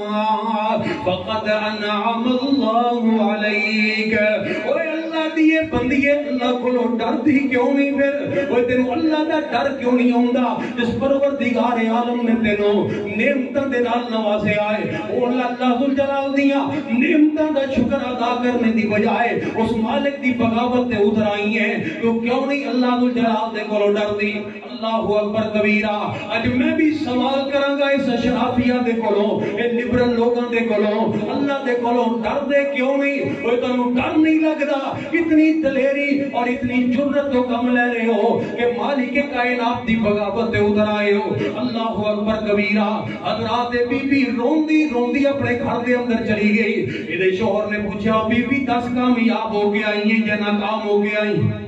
Speaker 1: فقد انعم اللہ علیک۔ اوے اللہ دیئے بندیے اللہ کو ڈر دی کیوں نہیں پھر؟ اوے تینو اللہ دا ڈر کیوں نہیں ہوندہ جس پروردگار عالم نے تینو نعمتاں دے نال نوازے آئے؟ او اللہ ذوالجلال دیاں نعمتاں دا شکر ادا کرنے دی بجائے اس مالک دی بغاوت تے ادھر آئی ہیں، تو کیوں نہیں اللہ ذوالجلال دے کو ڈر دی؟ اللہ اکبر کبیرہ۔ اج میں بھی سوال کراں گا اس اشرافیہ دے کولوں، اے لبرل لوگاں دے کولوں، اللہ دے کولوں ڈر دے کیوں نہیں؟ اوے تانوں ڈر نہیں لگدا؟ اتنی دلیری اور اتنی جرت تو کم لے رہے ہو کہ مالک کائنات دی بغاوت تے ادھر آئے ہو۔ اللہ اکبر کبیرہ۔ حضرات بی بی روندی روندی اپنے گھر دے اندر چلی گئی۔ ادھے شوہر نے پوچھا بی بی 10 کامیاب ہو کے آئی ہیں یا ناکام ہو کے آئی ہیں؟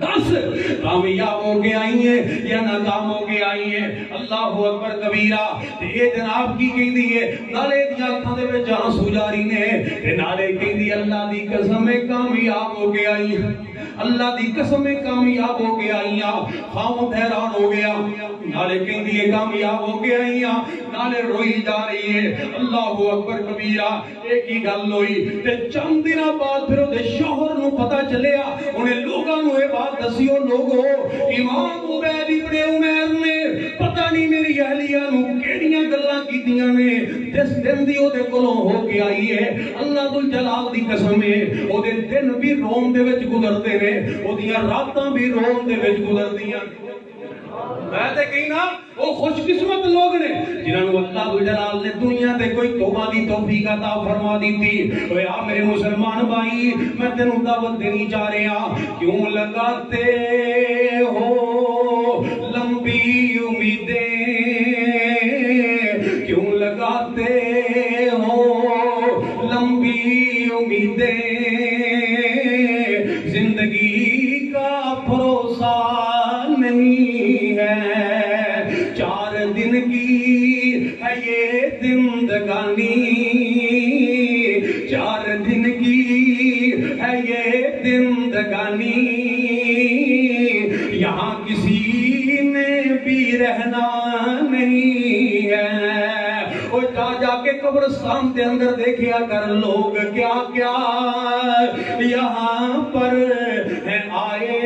Speaker 1: 10 کامیاب ہو کے آئی ہیں یا ناکام ہو کے آئی ہیں؟ اللہ اکبر کبیرہ۔ اے جناب کی کہندی ہے نالے دی اکھاں دے وچ آنسو جاری نے، تے نالے کہندی اللہ دی قسم کامیاب ہو کے آئی ہیں، اللہ دی قسم کامیاب ہو کے آئیاں۔ خامد حیران ہو گیا، نالے کہندی ہے کامیاب ہو کے آئیاں، نالے روئی جا رہی ہے۔ اللہ اکبر کبیرہ۔ ایک ہی گل ہوئی تے چند دن بعد پھر دے شوہر نو پتہ چلیا، انہیں لوگاں نو اے بات دسیو لوگو امام عبید ابن عمیر نے پتہ نہیں میری اہلیہ نو کیڑیاں گلاں کیتیاں نے جس دن دی او دے کولوں ہو کے آئی ہے۔ اللہ ذوالجلال دی قسم ہے او دے دن بھی روم دے وچ گزردے نے، او دیاں راتاں بھی روم دے وچ گزردیاں۔ میں تے کہنا وہ خوش قسمت لوگ نے جنہاں نو اللہ ذوالجلال نے دنیا تے کوئی توبہ دی توفیق عطا فرما دی تھی۔ اوے آ میرے مسلمان بھائی، میں تینوں دعوت دینی چاہ رہے ہاں، کیوں لگاتے ہو لمبی امیدیں، کیوں لگاتے ہو لمبی امیدیں، زندگی کا بھروسہ نہیں ہے، 4 دن کی ہے یہ زندگانی، 4 دن کی ہے یہ زندگانی، یہاں کسی نے بھی رہنا نہیں ہے۔ اور جا کے قبرستان کے اندر دیکھیا کر لوگ کیا کیا یہاں پر ہیں آئے،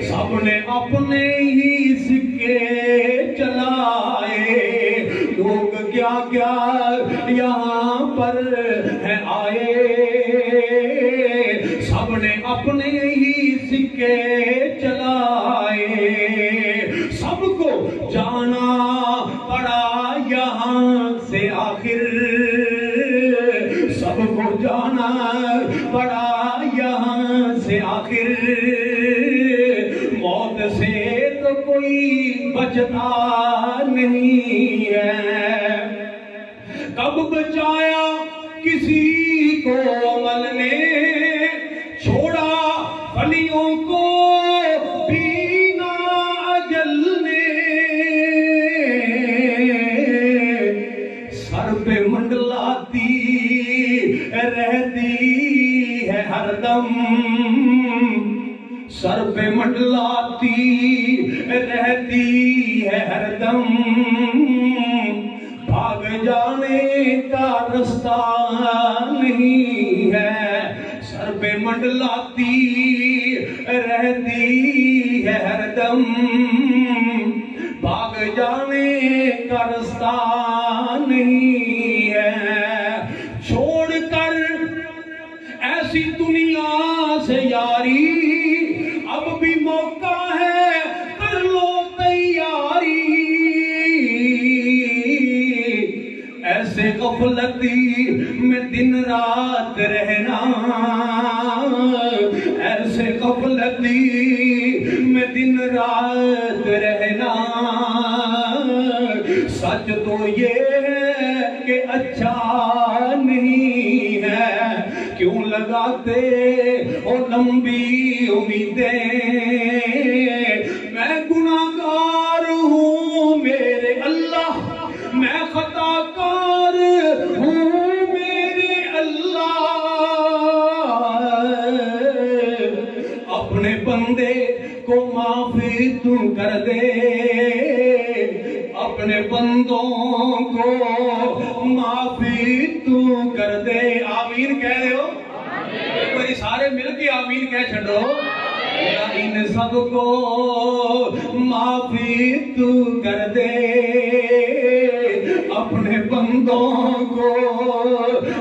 Speaker 1: سب نے اپنے ہی سکے چلائے، لوگ کیا کیا یہاں پر ہیں آئے، سب نے اپنے ہی سکے چلائے، سب کو جانا پڑا یہاں سے آخر، سب کو جانا پڑا یہاں سے آخر، موت سے تو کوئی بچتا نہیں ہے، کب بچایا کسی کو عمل نے، چھوڑا فلیوں کو بینا اجل نے، سر پہ منڈلاتی رہتی ہے ہر دم، سر پہ منڈلاتی رہتی ہے ہر دم، بھاگ جانے کا رستہ نہیں ہے، سر پہ منڈلاتی رہتی ہے ہر دم، بھاگ جانے کا رستہ نہیں ہے، چھوڑ کر ایسی دنیا سے یاری، اب بھی موقع ہے کر لو تیاری، ایسے غفلتی میں دن رات رہنا، ایسے غفلتی رات رہنا، سچ تو یہ ہے کہ اچھا نہیں ہے، کیوں لگاتے ہو لمبی امیدیں، میں گناہگار ہوں میرے اللہ، میں خطا کار ہوں میرے اللہ، اپنے بندے کو معافی تو کر دے، اپنے بندوں کو معافی تو کر دے۔ آمین کہہ رہے ہو؟ ایک باری سارے مل کے آمین کہہ چھڑو۔ ان سب کو معافی تو کر دے، اپنے بندوں کو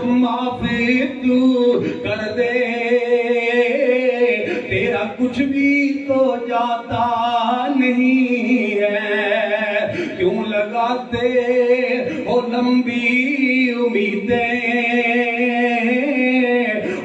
Speaker 1: معافی تو کر دے، تیرا کچھ بھی تو جاتا نہیں ہے، کیوں لگاتے ہو لمبی امیدیں۔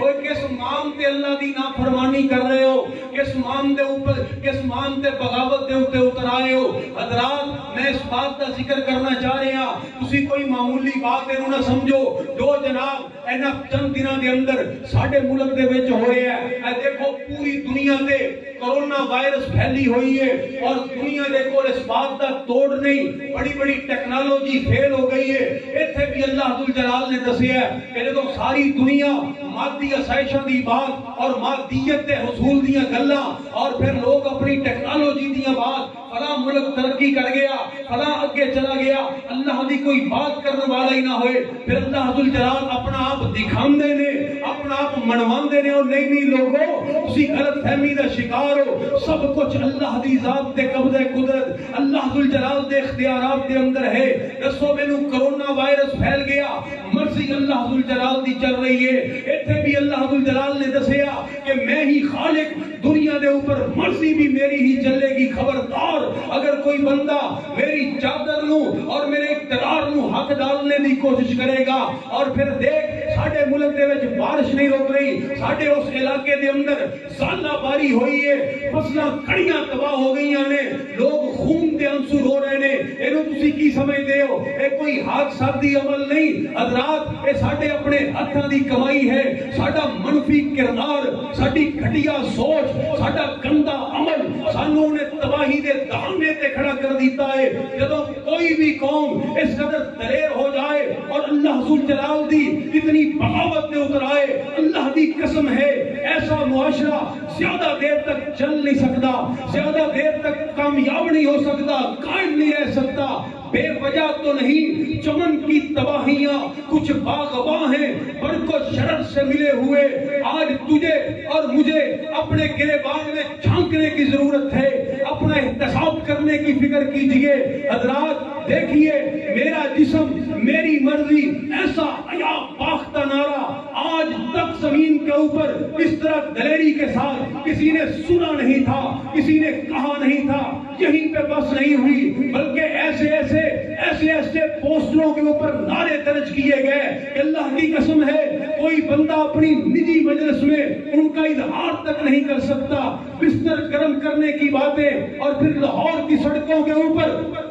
Speaker 1: اور کس مان تے اللہ دی نافرمانی کر رہے ہو، کس مان دے اوپر، کس مان تے بغاوت دے اوپر اتر آئے ہو۔ حضرات میں اس بات کا ذکر کرنا چاہ رہے ہیں، تسی کوئی معمولی بات ہے نہ سمجھو، جو جناب اینا چند دنوں دے اندر ساڈے ملک دے وچ ہوئے ہیں، اے دیکھو پوری دنیا تے کرونا وائرس پھیلی ہوئی ہے، اور دنیا دے کول اس بات کا توڑ نہیں، بڑی بڑی ٹیکنالوجی فیل ہو گئی ہے۔ ایتھے بھی اللہ ذوالجلال نے دسیا ہے کہ جدوں ساری دنیا مادی آسائشاں دی بات اور مادیت دے حصول دیاں گلاں، اور پھر لوگ اپنی ٹیکنالوجی دیاں بات، فلاں ملک ترقی کر گیا، فلاں اگے چلا گیا، اللہ دی کوئی بات کرنے والا ہی نہ ہوئے، پھر اللہ ذوالجلال اپنا آپ دکھاندے نے، اپنا آپ منواندے نے، اور نہیں لوگوں اسی غلط فہمی دا شکار ہو، سب کچھ اللہ دی ذات دے قبضہ قدرت، اللہ ذوالجلال دے اختیارات دے اندر ہے۔ دسو مینوں کرونا وائرس پھیل گیا، مرضی اللہ ذوالجلال دی چل رہی ہے، ایتھے بھی اللہ ذوالجلال نے دسیا کہ میں ہی خالق، دنیا دے اوپر مرضی بھی میری ہی چلے گی، خبردار اگر کوئی بندہ میری چادر نو اور میرے اقتدار نو حق ڈالنے دی کوشش کرے گا، اور پھر دیکھ ساڈے ملک دے وچ بارش نہیں رک رہی، ساڈے اس علاقے دے اندر سالہ باری ہوئی ہے، فصلاں کھڑیاں تباہ ہو گئیاں نے، لوگ خون دے آنسو رو رہے نے، اینو تسی کی سمجھدے ہو؟ اے کوئی حادثہ دی عمل نہیں حضرات، اے ساڈے اپنے ہتھاں دی کمائی ہے، ساڈا منفی کردار، ساڈی گھٹیا سوچ، ساڈا گندا عمل سانوں نے تباہی دے دہانے تے کھڑا کر دیتا ہے۔ جدوں کوئی بھی قوم اس قدر دلیر ہو جائے اور اللہ ذوالجلال دی اتنی بغاوت میں اتر آئے، اللہ دی قسم ہے ایسا معاشرہ زیادہ دیر تک چل نہیں سکتا، زیادہ دیر تک کامیاب نہیں ہو سکتا، قائم نہیں رہ سکتا۔ بے وجہ تو نہیں، چمن کی تباہیاں کچھ باغباں ہیں، برق و شرر سے ملے ہوئے، آج تجھے اور مجھے اپنے گریبان میں جھانکنے کی ضرورت ہے، اپنا احتساب کرنے کی فکر کیجئے۔ حضرات دیکھیے، میرا جسم میری مرضی، ایسا عیا باختہ نعرہ آج تک زمین کے اوپر اس طرح دلیری کے ساتھ کسی نے سنا نہیں تھا، کسی نے کہا نہیں تھا۔ یہیں پہ بس نہیں ہوئی، بلکہ ایسے پوسٹروں کے اوپر نعرے درج کیے گئے کہ اللہ کی قسم ہے کوئی بندہ اپنی نجی مجلس میں ان کا اظہار تک نہیں کر سکتا۔ بستر گرم کرنے کی باتیں، اور پھر لاہور کی سڑکوں کے اوپر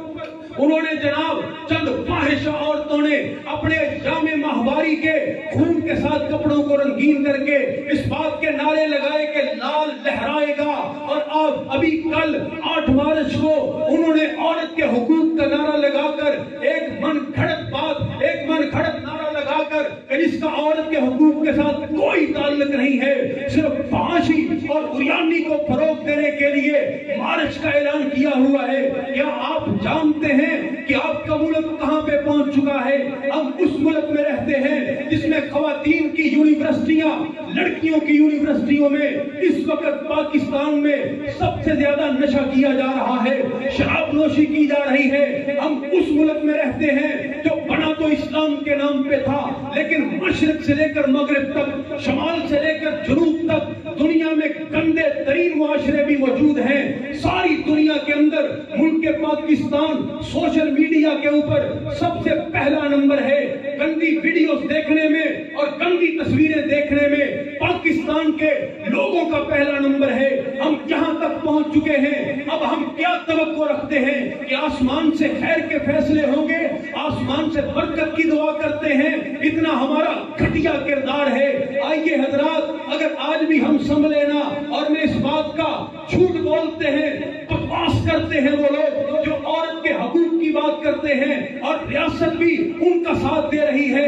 Speaker 1: انہوں نے جناب چند فاحشہ عورتوں نے اپنے جامع ماہواری کے خون کے ساتھ کپڑوں کو رنگین کر کے اس بات کے نعرے لگائے کہ لال لہرائے گا، اور ابھی کل 8 مارچ کو انہوں نے عورت کے حقوق کا نعرہ لگا کر ایک من گھڑت نعرہ لگا کر کہ جس کا عورت کے حقوق کے ساتھ کوئی تعلق نہیں ہے، صرف فحاشی اور عریانی کو فروغ دینے کے لیے مارچ کا اعلان کیا ہوا ہے۔ کیا آپ جانتے ہیں کہ آپ کا ملک کہاں پہ پہنچ چکا ہے؟ ہم اس ملک میں رہتے ہیں جس میں خواتین کی یونیورسٹیاں، لڑکیوں کی یونیورسٹیوں میں اس وقت پاکستان میں سب سے زیادہ نشہ کیا جا رہا ہے، شراب نوشی کی جا رہی ہے۔ ہم اس ملک میں رہتے ہیں جو بنا تو اسلام کے نام پہ تھا، لیکن مشرق سے لے کر مغرب تک، شمال سے لے کر جنوب تک دنیا میں گندے ترین معاشرے بھی موجود ہیں۔ ساری دنیا کے اندر ملک پاکستان سوشل میڈیا کے اوپر سب سے پہلا نمبر ہے، گندی ویڈیوز دیکھنے میں اور گندی تصویریں دیکھنے میں پاکستان کے لوگوں کا پہلا نمبر ہے۔ ہم یہاں تک تک پہنچ چکے ہیں، اب ہم کیا توقع رکھتے ہیں کہ آسمان سے خیر کے فیصلے ہوں گے، آسمان سے برکت کی دعا کرتے ہیں؟ اتنا ہمارا گھٹیا کردار ہے۔ آئیے حضرات، اگر آج بھی ہم سنبھلے نا، اور میں اس بات کا جھوٹ بولتے ہیں، بکواس کرتے ہیں وہ لوگ جو عورت کے حقوق کی بات کرتے ہیں، اور ریاست بھی ان کا ساتھ دے رہی ہے،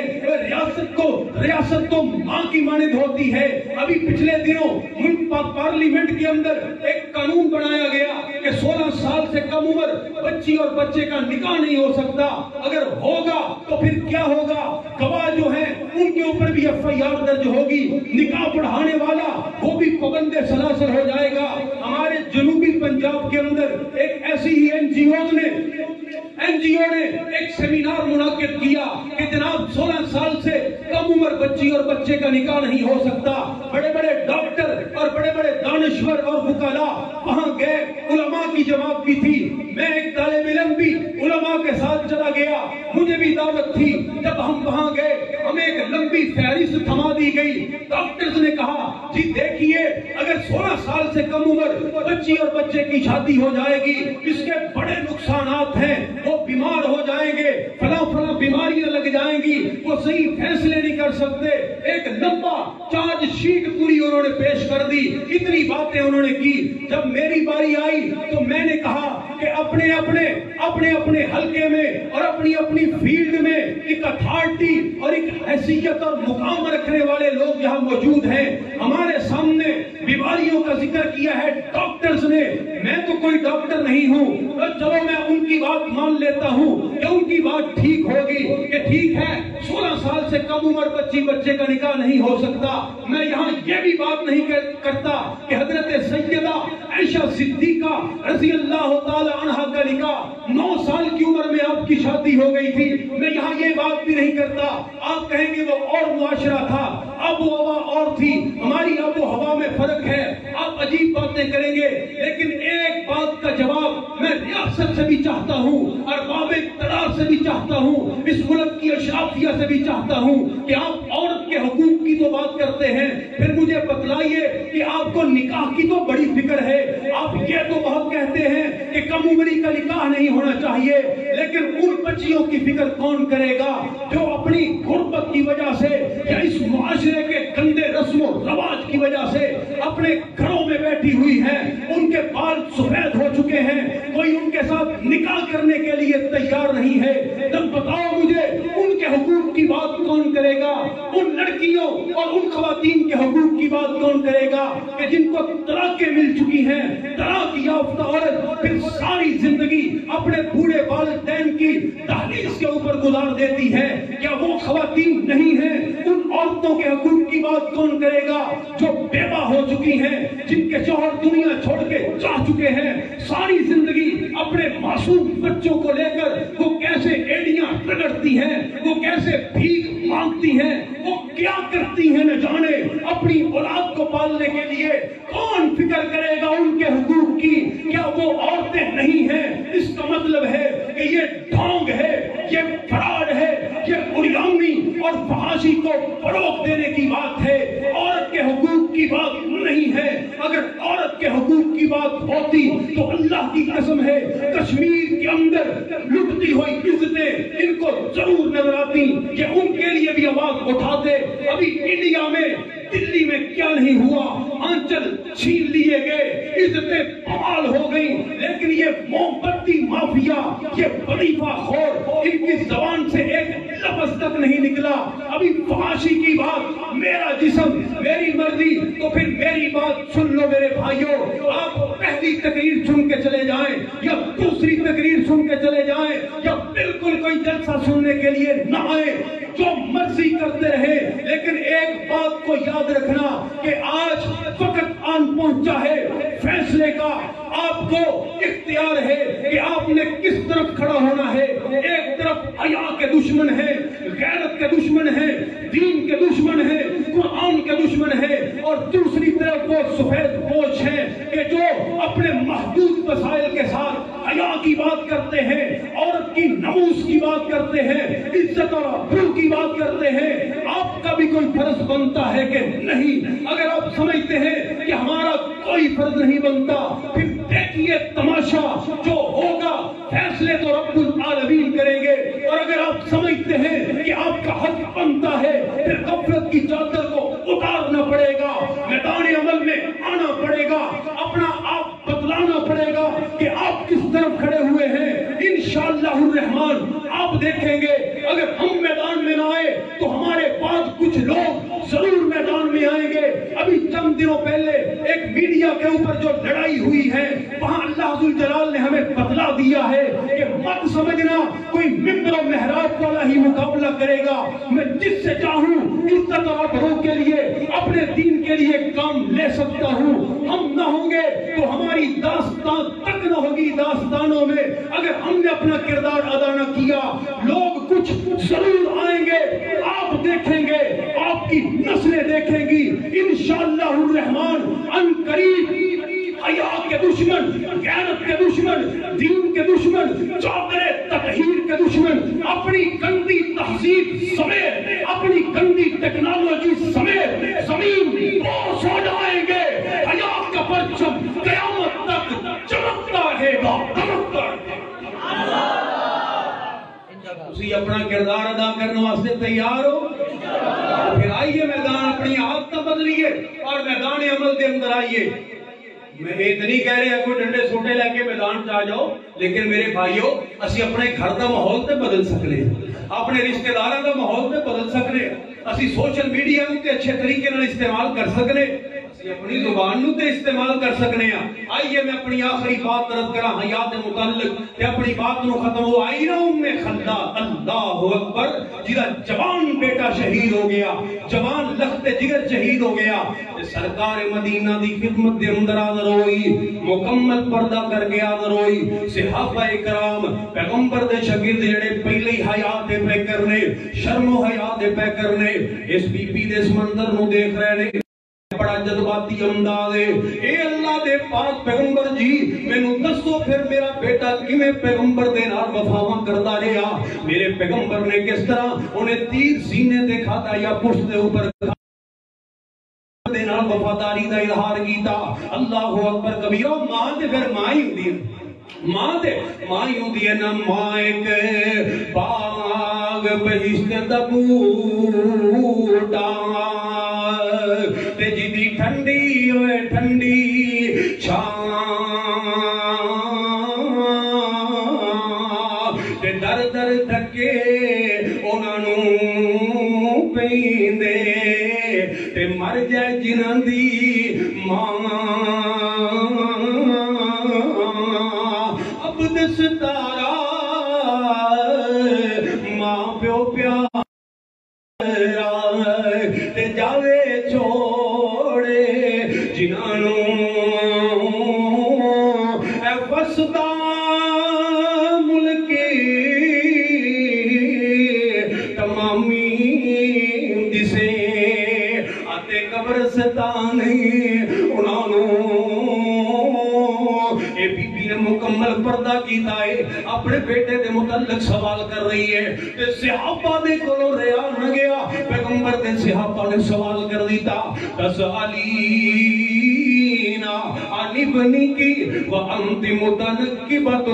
Speaker 1: ریاست تو ماں کی مانند ہوتی ہے۔ ابھی پچھلے دنوں ملک پارلیمنٹ کے اندر ایک قانون بنایا گیا کہ 16 سال سے کم عمر بچی اور بچے کا نکاح نہیں ہو سکتا، اگر ہوگا تو پھر کیا ہوگا؟ گواہ جو ہیں ان کے اوپر بھی FIR درج ہوگی، نکاح پڑھانے والا وہ بھی پابند سلاسل ہو جائے گا۔ ہمارے جنوبی پنجاب کے اندر ایک ایسی ہی NGO نے ایک سیمینار منعقد کیا کہ جناب 16 سال سے کم عمر بچی اور بچے کا نکاح نہیں ہو سکتا۔ بڑے بڑے ڈاکٹر اور بڑے بڑے دانشور اور وکلاء وہاں گئے، علماء کی جماعت بھی تھی، میں ایک طالب علم بھی علماء کے ساتھ چلا گیا، مجھے بھی دعوت تھی۔ جب ہم وہاں گئے ہمیں ایک لمبی فہرست تھما دی گئی۔ ڈاکٹرز نے کہا جی دیکھیے، اگر 16 سال سے کم عمر بچی اور بچے کی شادی ہو جائے گی اس کے بڑے نقصانات ہیں، وہ بیمار ہو جائیں گے، فلاں بیماریاں لگ جائیں گی، وہ صحیح فیصلے نہیں کر سکتے۔ ایک لمبا چارج شیٹ پوری انہوں نے پیش کر دی، اتنی باتیں انہوں نے کی۔ جب میری باری آئی تو میں نے کہا کہ اپنے اپنے حلقے میں اور اپنی فیلڈ میں ایک اتھارٹی اور ایک حیثیت اور مقام رکھنے والے لوگ یہاں موجود ہیں۔ ہمارے سامنے بیماریوں کا ذکر کیا ہے ڈاکٹرز نے، میں تو کوئی ڈاکٹر نہیں ہوں، چلو میں ان کی بات مان لیتا ہوں کہ ان کی بات ٹھیک ہوگی کہ ٹھیک ہے 16 سال سے کم عمر بچے کا نکاح نہیں ہو سکتا۔ میں یہاں یہ بھی بات نہیں کرتا کہ حضرت سیدہ عائشہ صدیقہ رضی اللہ تعالی عنہا کا نکاح 9 سال کی عمر میں آپ کی شادی ہو گئی تھی، میں یہاں یہ بات بھی نہیں کرتا۔ آپ کہیں گے وہ اور معاشرہ تھا، آب و ہوا اور تھی، ہماری آب و ہوا میں فرق ہے، آپ عجیب باتیں کریں گے، لیکن ایک بات کا جواب میں ریاست سے بھی چاہتا ہوں، ارباب اقتدار سے بھی چاہتا ہوں، اس ملک کی اشرافیہ سے بھی چاہتا ہوں کہ آپ عورت کے حقوق کی تو بات کرتے ہیں، پھر مجھے بتلائیے کہ آپ کو نکاح کی تو بڑی فکر ہے۔ آپ یہ تو بہت کہتے ہیں کہ کم عمری کا نکاح نہیں ہونا چاہیے، لیکن ان بچیوں کی فکر کون کرے گا جو اپنی غربت کی وجہ سے یا اس معاشرے کے گندے رسم و رواج کی وجہ سے اپنے گھروں میں بیٹھی ہوئی ہیں، ان کے بال سفید ہو چکے ہیں، کوئی ان کے ساتھ نکاح کرنے کے لیے تیار نہیں ہے۔ تب بتاؤ مجھے ان کے حقوق کی بات کون کرے گا؟ ان لڑکیوں اور ان خواتین کے حقوق کی بات کون کرے گا کہ جن کو طلاقیں مل چکی ہیں، طلاق یافتہ عورت پھر ساری زندگی اپنے بوڑھے والدین کی دہلیز کے اوپر گزار دیتی ہے؟ کیا وہ خواتین نہیں ہیں؟ ان عورتوں کے حقوق کی بات کون کرے گا جو بیوہ ہو چکی ہیں، جن کے شوہر دنیا چھوڑ کے جا چکے ہیں، ساری زندگی اپنے معصوم بچوں کو لے کر وہ کیسے ایڑیاں رگڑتی ہیں، وہ کیسے بھیک مانگتی ہیں، وہ کیا کرتی ہیں نہ جانے اپنی اولاد کو پالنے کے لیے؟ کون فکر کرے گا ان کے حقوق کی؟ کیا وہ عورتیں نہیں ہیں؟ اس کا مطلب ہے کہ یہ ڈھونگ ہے، یہ فراڈ ہے، یہ غلامی اور فحاشی کو فروغ دینے کی بات ہے، عورت کے حقوق کی بات نہیں ہے۔ اگر عورت کے حقوق کی بات ہوتی تو اللہ کی قسم ہے کشمیر کے اندر لٹتی ہوئی عزتیں ان کو ضرور نظر آتی کہ ان کے لیے بھی آواز اٹھاتے۔ ابھی انڈیا میں دلی میں کیا نہیں ہوا، آنچل چھین لیے گئے، عزتیں بحال ہو گئیں، لیکن یہ موم بتی مافیا، یہ وظیفہ خور، ان کی زبان سے ایک لفظ تک نہیں نکلا۔ ابھی فحاشی کی بات، میرا جسم میری مرضی، تو پھر میری بات سن لو میرے بھائیوں۔ آپ پہلی تقریر سن کے چلے جائیں یا دوسری تقریر سن کے چلے جائیں یا بالکل کوئی جلسہ سننے کے لیے نہ آئے، جو مرضی کرتے رہے، لیکن ایک بات کو یاد رکھنا کہ آج وقت آن پہنچا ہے فیصلے کا۔ آپ کو اختیار ہے کہ آپ نے کس طرف کھڑا ہونا ہے۔ ایک طرف حیا کے دشمن ہیں، غیرت کے دشمن ہیں، دین کے دشمن ہیں، قرآن کے دشمن ہیں، اور دوسری طرف وہ سفید پوش ہیں کہ جو اپنے محدود وسائل کے ساتھ حیا کی بات کرتے ہیں، عورت کی ناموس کی بات کرتے ہیں، عزت اور آبرو کی بات کرتے ہیں۔ آپ کا بھی کوئی فرض بنتا ہے کہ نہیں؟ اگر آپ سمجھتے ہیں کہ ہمارا کوئی فرض نہیں بنتا. پھر دیکھیے تماشا جو ہوگا فیصلے تو رب العالمین کریں گے. اور اگر آپ سمجھتے ہیں کہ آپ کا حق بنتا ہے پھر غفلت کی چادر کو اتارنا پڑے گا, میدان عمل میں آنا پڑے گا, اپنا آپ بتلانا پڑے گا کہ آپ کس طرف کھڑے ہوئے ہیں. انشاءاللہ الرحمن آپ دیکھیں گے اگر ہم میدان میں نہ آئے تو ہمارے بعد کچھ لوگ ضرور میدان میں آئیں گے. ابھی چند دنوں پہلے ایک میڈیا کے اوپر جو لڑائی ہوئی ہے وہاں اللہ ذوالجلال نے ہمیں بتلا دیا ہے کہ مت سمجھنا کوئی ممبر و محراب والا ہی مقابلہ کرے گا. میں جس سے چاہوں عزت اور آبرو کے لیے اپنے دین کے لیے کام لے سکتا ہوں. ہم نہ ہوں گے تو ہماری داستان تک نہ ہوگی داستانوں میں. اگر ہم نے اپنا کردار ادا نہ کیا لوگ کچھ ضرور آئیں گے, آپ دیکھیں گے, آپ کی نسلیں دیکھیں گی انشاءاللہ الرحمن. ان قریب حیا کے دشمن, غیرت کے دشمن, دین کے دشمن, چادر تطہیر کے دشمن اپنی گندی تہذیب سمیت اپنی گندی ٹیکنالوجی سمیت زمین بوس ہو جائیں گے. حیا کا پرچم قیامت تک چمکتا رہے گا, چمکتا رہے گا. اسی اپنا کردار ادا کرنے واسطے تیار ہو. پھر آئیے میدان اپنی عادت بدلیے اور میدان عمل کے اندر آئیے. میں یہ نہیں کہہ رہا کوئی ڈنڈے سوٹے لے کے میدان چ آ جاؤ, لیکن میرے بھائیو اسی اپنے گھر کا ماحول تے بدل سکنے, اپنے رشتہ داراں کا ماحول تے بدل سکنے, اسی سوشل میڈیا نو تے اچھے طریقے نال استعمال کر سکنے, اسی اپنی زبان نو تے استعمال کر سکنے ہیں. آئیے میں اپنی آخری بات طرف کرا حیا دے متعلق تے اپنی بات نو ختم ہو آئی نا خلاد اللہ اکبر جدا جوان بیٹا شہید ہو گیا, جوان لخت جگر شہید ہو گیا. سرکار مدینہ دی خدمت دے اندر آدر ہوئی, مکمل پردہ کر کے آدر ہوئی. صحابہ کرام پیغمبر دے شاگرد جڑے پہلے ہی حیا دے پہ کرنے, شرم و حیا دے پہ کرنے, اس بی بی دے اس منظر نو دیکھ رہے نے, بڑا جذباتی انداز ہے. اے اللہ دے پاک پیغمبر جی مینوں دسو پھر میرا بیٹا کیویں پیغمبر دے نال وفاواں کردا رہیا, میرے پیغمبر نے کس طرح انہیں تیر سینے تے کھاتا یا پشت دے اوپر دے نال وفاداری دا اظہار کیتا. اللہ اکبر کبیرہ. ماں تے پھر ماں ہی ہوندی ہے, ماں تے ماں ہی ہوندی ہے نا. ماں ایک باغ بہشت دا بوٹا تے جدی ٹھنڈی ہوئے ٹھنڈی چھاں تے در در تھکے انہاں نوں پیندے تے مر جائے جنہاں دی ماں. اب دستارا ماں پیو پیار تے جاوے چھوڑے جنہاں نوں اے وسدا ملکی تمامی جسے آتے قبرستان انہاں نوں. اے بی بی نے مکمل پردہ کیتا ہے, اپنے بیٹے دے متعلق سوال کر رہی ہے. تے صحابہ دے کولوں رہا نہ گیا, پیغمبر دے صحابہ نے سوال کر دیتا. تسالینا علی بنی کی وانت متنکبۃ.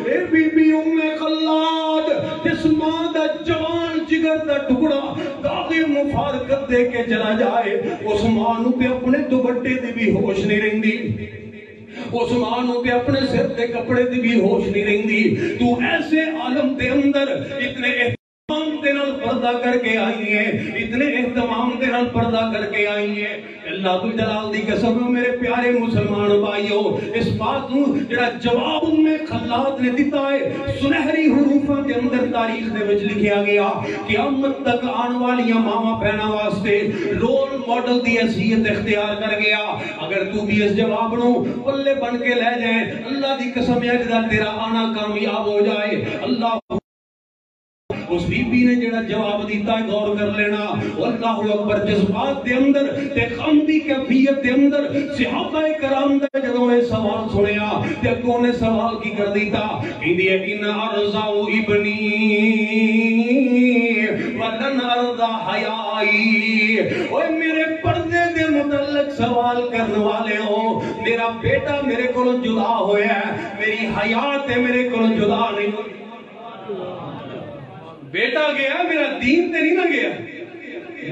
Speaker 1: اے بی بی ام خلاد جس ماں دا جوان جگر دا ٹکڑا داغ مفارقت دے کے چلا جائے, اس ماں نوں تے اپنے دوپٹے دی بھی ہوش نہیں رہندی, اس ماں نوں تے اپنے سر دے کپڑے دی بھی ہوش نہیں رہندی. تو ایسے عالم دے اندر اتنے اہتمام دے نال پردہ کر کے آئی ہے, اتنے اہتمام دے نال پردہ کر کے آئی ہے. اللہ تو جلال دی قسم میرے پیارے مسلمان بھائیو, اس بات نو جڑا جواب میں خلاد نے دیتا ہے سنہری حروفاں دے اندر تاریخ دے وچ لکھیا گیا. قیامت تک آن والیاں ماواں بہناں واسطے رول ماڈل دی حیثیت اختیار کر گیا. اگر تو بھی اس جواب نو پلے بن کے لے جائے, اللہ دی قسم ہے جدا تیرا آنا کامیاب ہو جائے. اللہ اس بی بی نے جڑا جواب دیتا ہے غور کر لینا. اللہ اکبر. جذبات دے اندر تے غم دی کیفیت دے اندر صحابہ کرام دا جدوں اے سوال سنیا تے اگوں نے سوال کی کر دیتا, کہندی ہے ان ارضا ابنی ولن ارضا حیائی. اوے میرے پردے دے
Speaker 3: متعلق سوال کرنے والے ہو. میرا بیٹا میرے کو جدا ہویا ہے, میری حیات میرے کو جدا نہیں. بیٹا گیا میرا دین تے نہیں نہ گیا,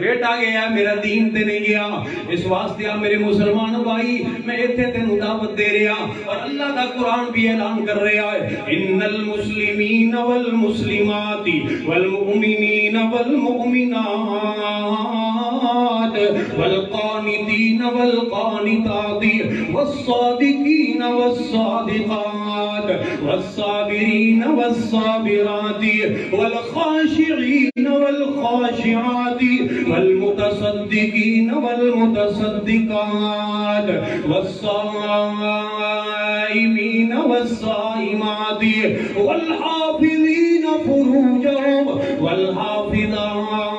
Speaker 3: بیٹا گیا میرا دین تے نہیں گیا. اس واسطے میرے مسلمان بھائی میں ایتھے تینوں دعوت دے رہا, اور اللہ کا قرآن بھی اعلان کر رہا ہے, ان المسلمین والمسلمات والمؤمنین والمؤمنات والقانتین والقانتات والصادقین والصادقات والصابرین والصابرات والخاشعین والخاشعات والمتصدقین والمتصدقات والصائمین والصائمات والحافظین فروجهم والحافظات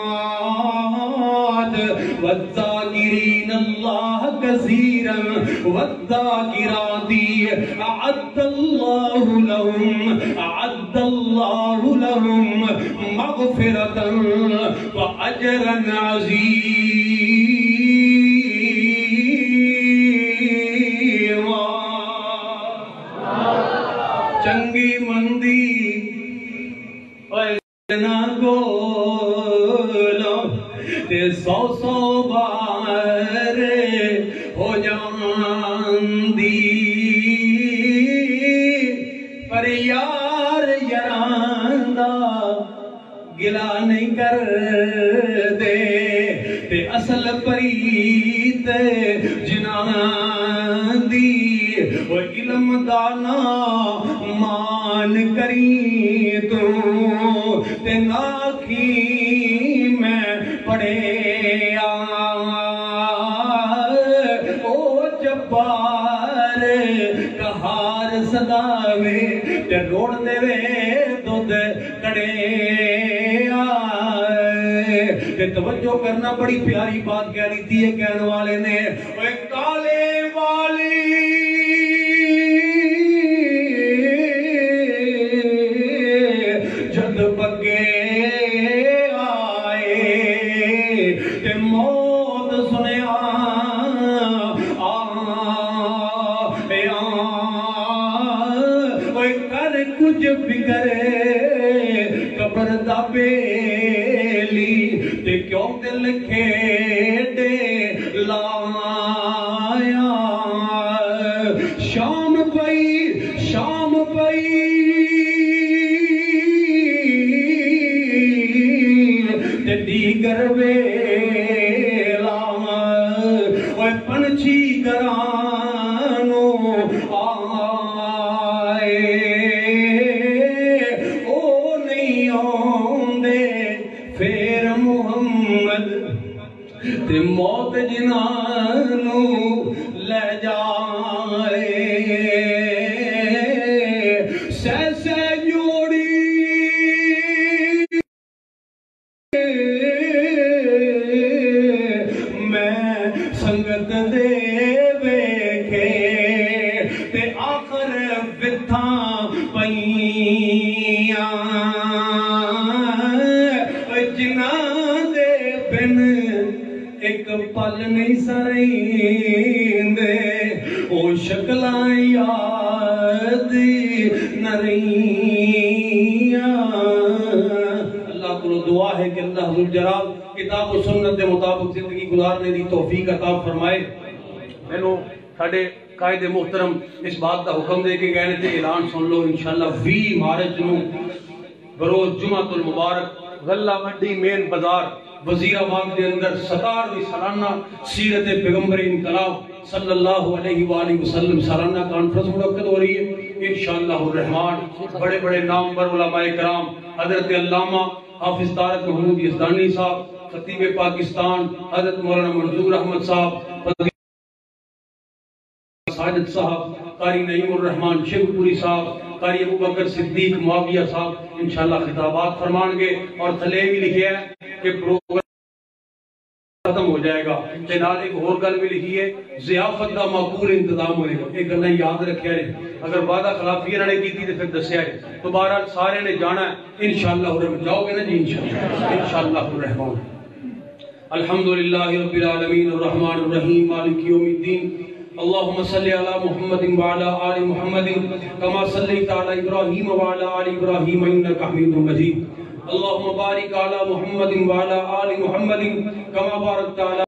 Speaker 3: والذاکرین اللہ کثیرا والذاکرات اعد اللہ لهم مغفرتا وأجرا عظيما. چنگی مندی نہ گولو تے 100 بار ہو جاندی, پر یار یاراندا گلا نہیں کر دے, تے اصل پریت جنان دی وہ علم دانا مان کری تو, تے ناکھی میں پڑھے او جبار کہار صداوے تے روڑ دے وے دودھ کڑے. توجہ کرنا, بڑی پیاری بات کہہ رہی تھی یہ کہنے والے نے, اے کالے والی جد بگے آئے تے موت سنیا اے کر کچھ بگڑے قبر دا بیلی تے کیوں دل کھیڑے لایا. شام پئی تے دیگر ویلا اوے پنچھی گرانو آئے او نہیں آندے پھر محمد تے موت جنانو لے جائے. سہ جوڑی میں سنگت دے ویکھے تے آخر وتھاں پئیاں جنہاں دے بن ایک پل نہیں سرائندے او شکلاں یاد نہ رہیاں. اللہ کو دعا ہے کہ اللہ حضور جلال کتاب و سنت کے مطابق زندگی گزارنے دی توفیق عطا فرمائے. مینوں ساڈے قائد محترم اس بات کا حکم دے کے گئے تھے, اعلان سن لو انشاءاللہ 20 مارچ نو بروز جمعہ المبارک غلہ منڈی مین بازار وزیر آباد کے اندر 17ویں سالانہ سیرت پیغمبر انقلاب صلی اللہ علیہ وآلہ وسلم سالانہ کانفرنس منعقد ہو رہی ہے انشاءاللہ الرحمن. بڑے بڑے نامور علماء کرام حضرت علامہ حافظ طارق محمود یزدانی صاحب, خطیب پاکستان حضرت مولانا منظور احمد صاحب, ساجد صاحب, قاری نعیم الرحمن شیخ پوری صاحب, قاری ابو بکر صدیق معاویہ صاحب انشاءاللہ خطابات فرمان گے. اور تھلے بھی لکھے ہیں کہ پروگرام ختم ہو جائے گا تے نال ایک اور گل بھی لکھی ہے ضیافت دا معقول انتظام ہوئے گا. ایک گل یاد رکھیا ہے, اگر وعدہ خلافی انہوں نے کی تھی تو پھر دسیا ہے, تو بہرحال سارے نے جانا ہے انشاءاللہ الرحمن. جاؤ گے نا جی انشاءاللہ الرحمن.
Speaker 1: الحمدللہ رب العالمین الرحمن الرحیم مالک یوم الدین اللہم صلی علی محمد وعلی آل محمد کما صلیت علی ابراہیم وعلی آل ابراہیم انک حمید مجید اللہم بارک علی محمد وعلی آل محمد کما بارکت علی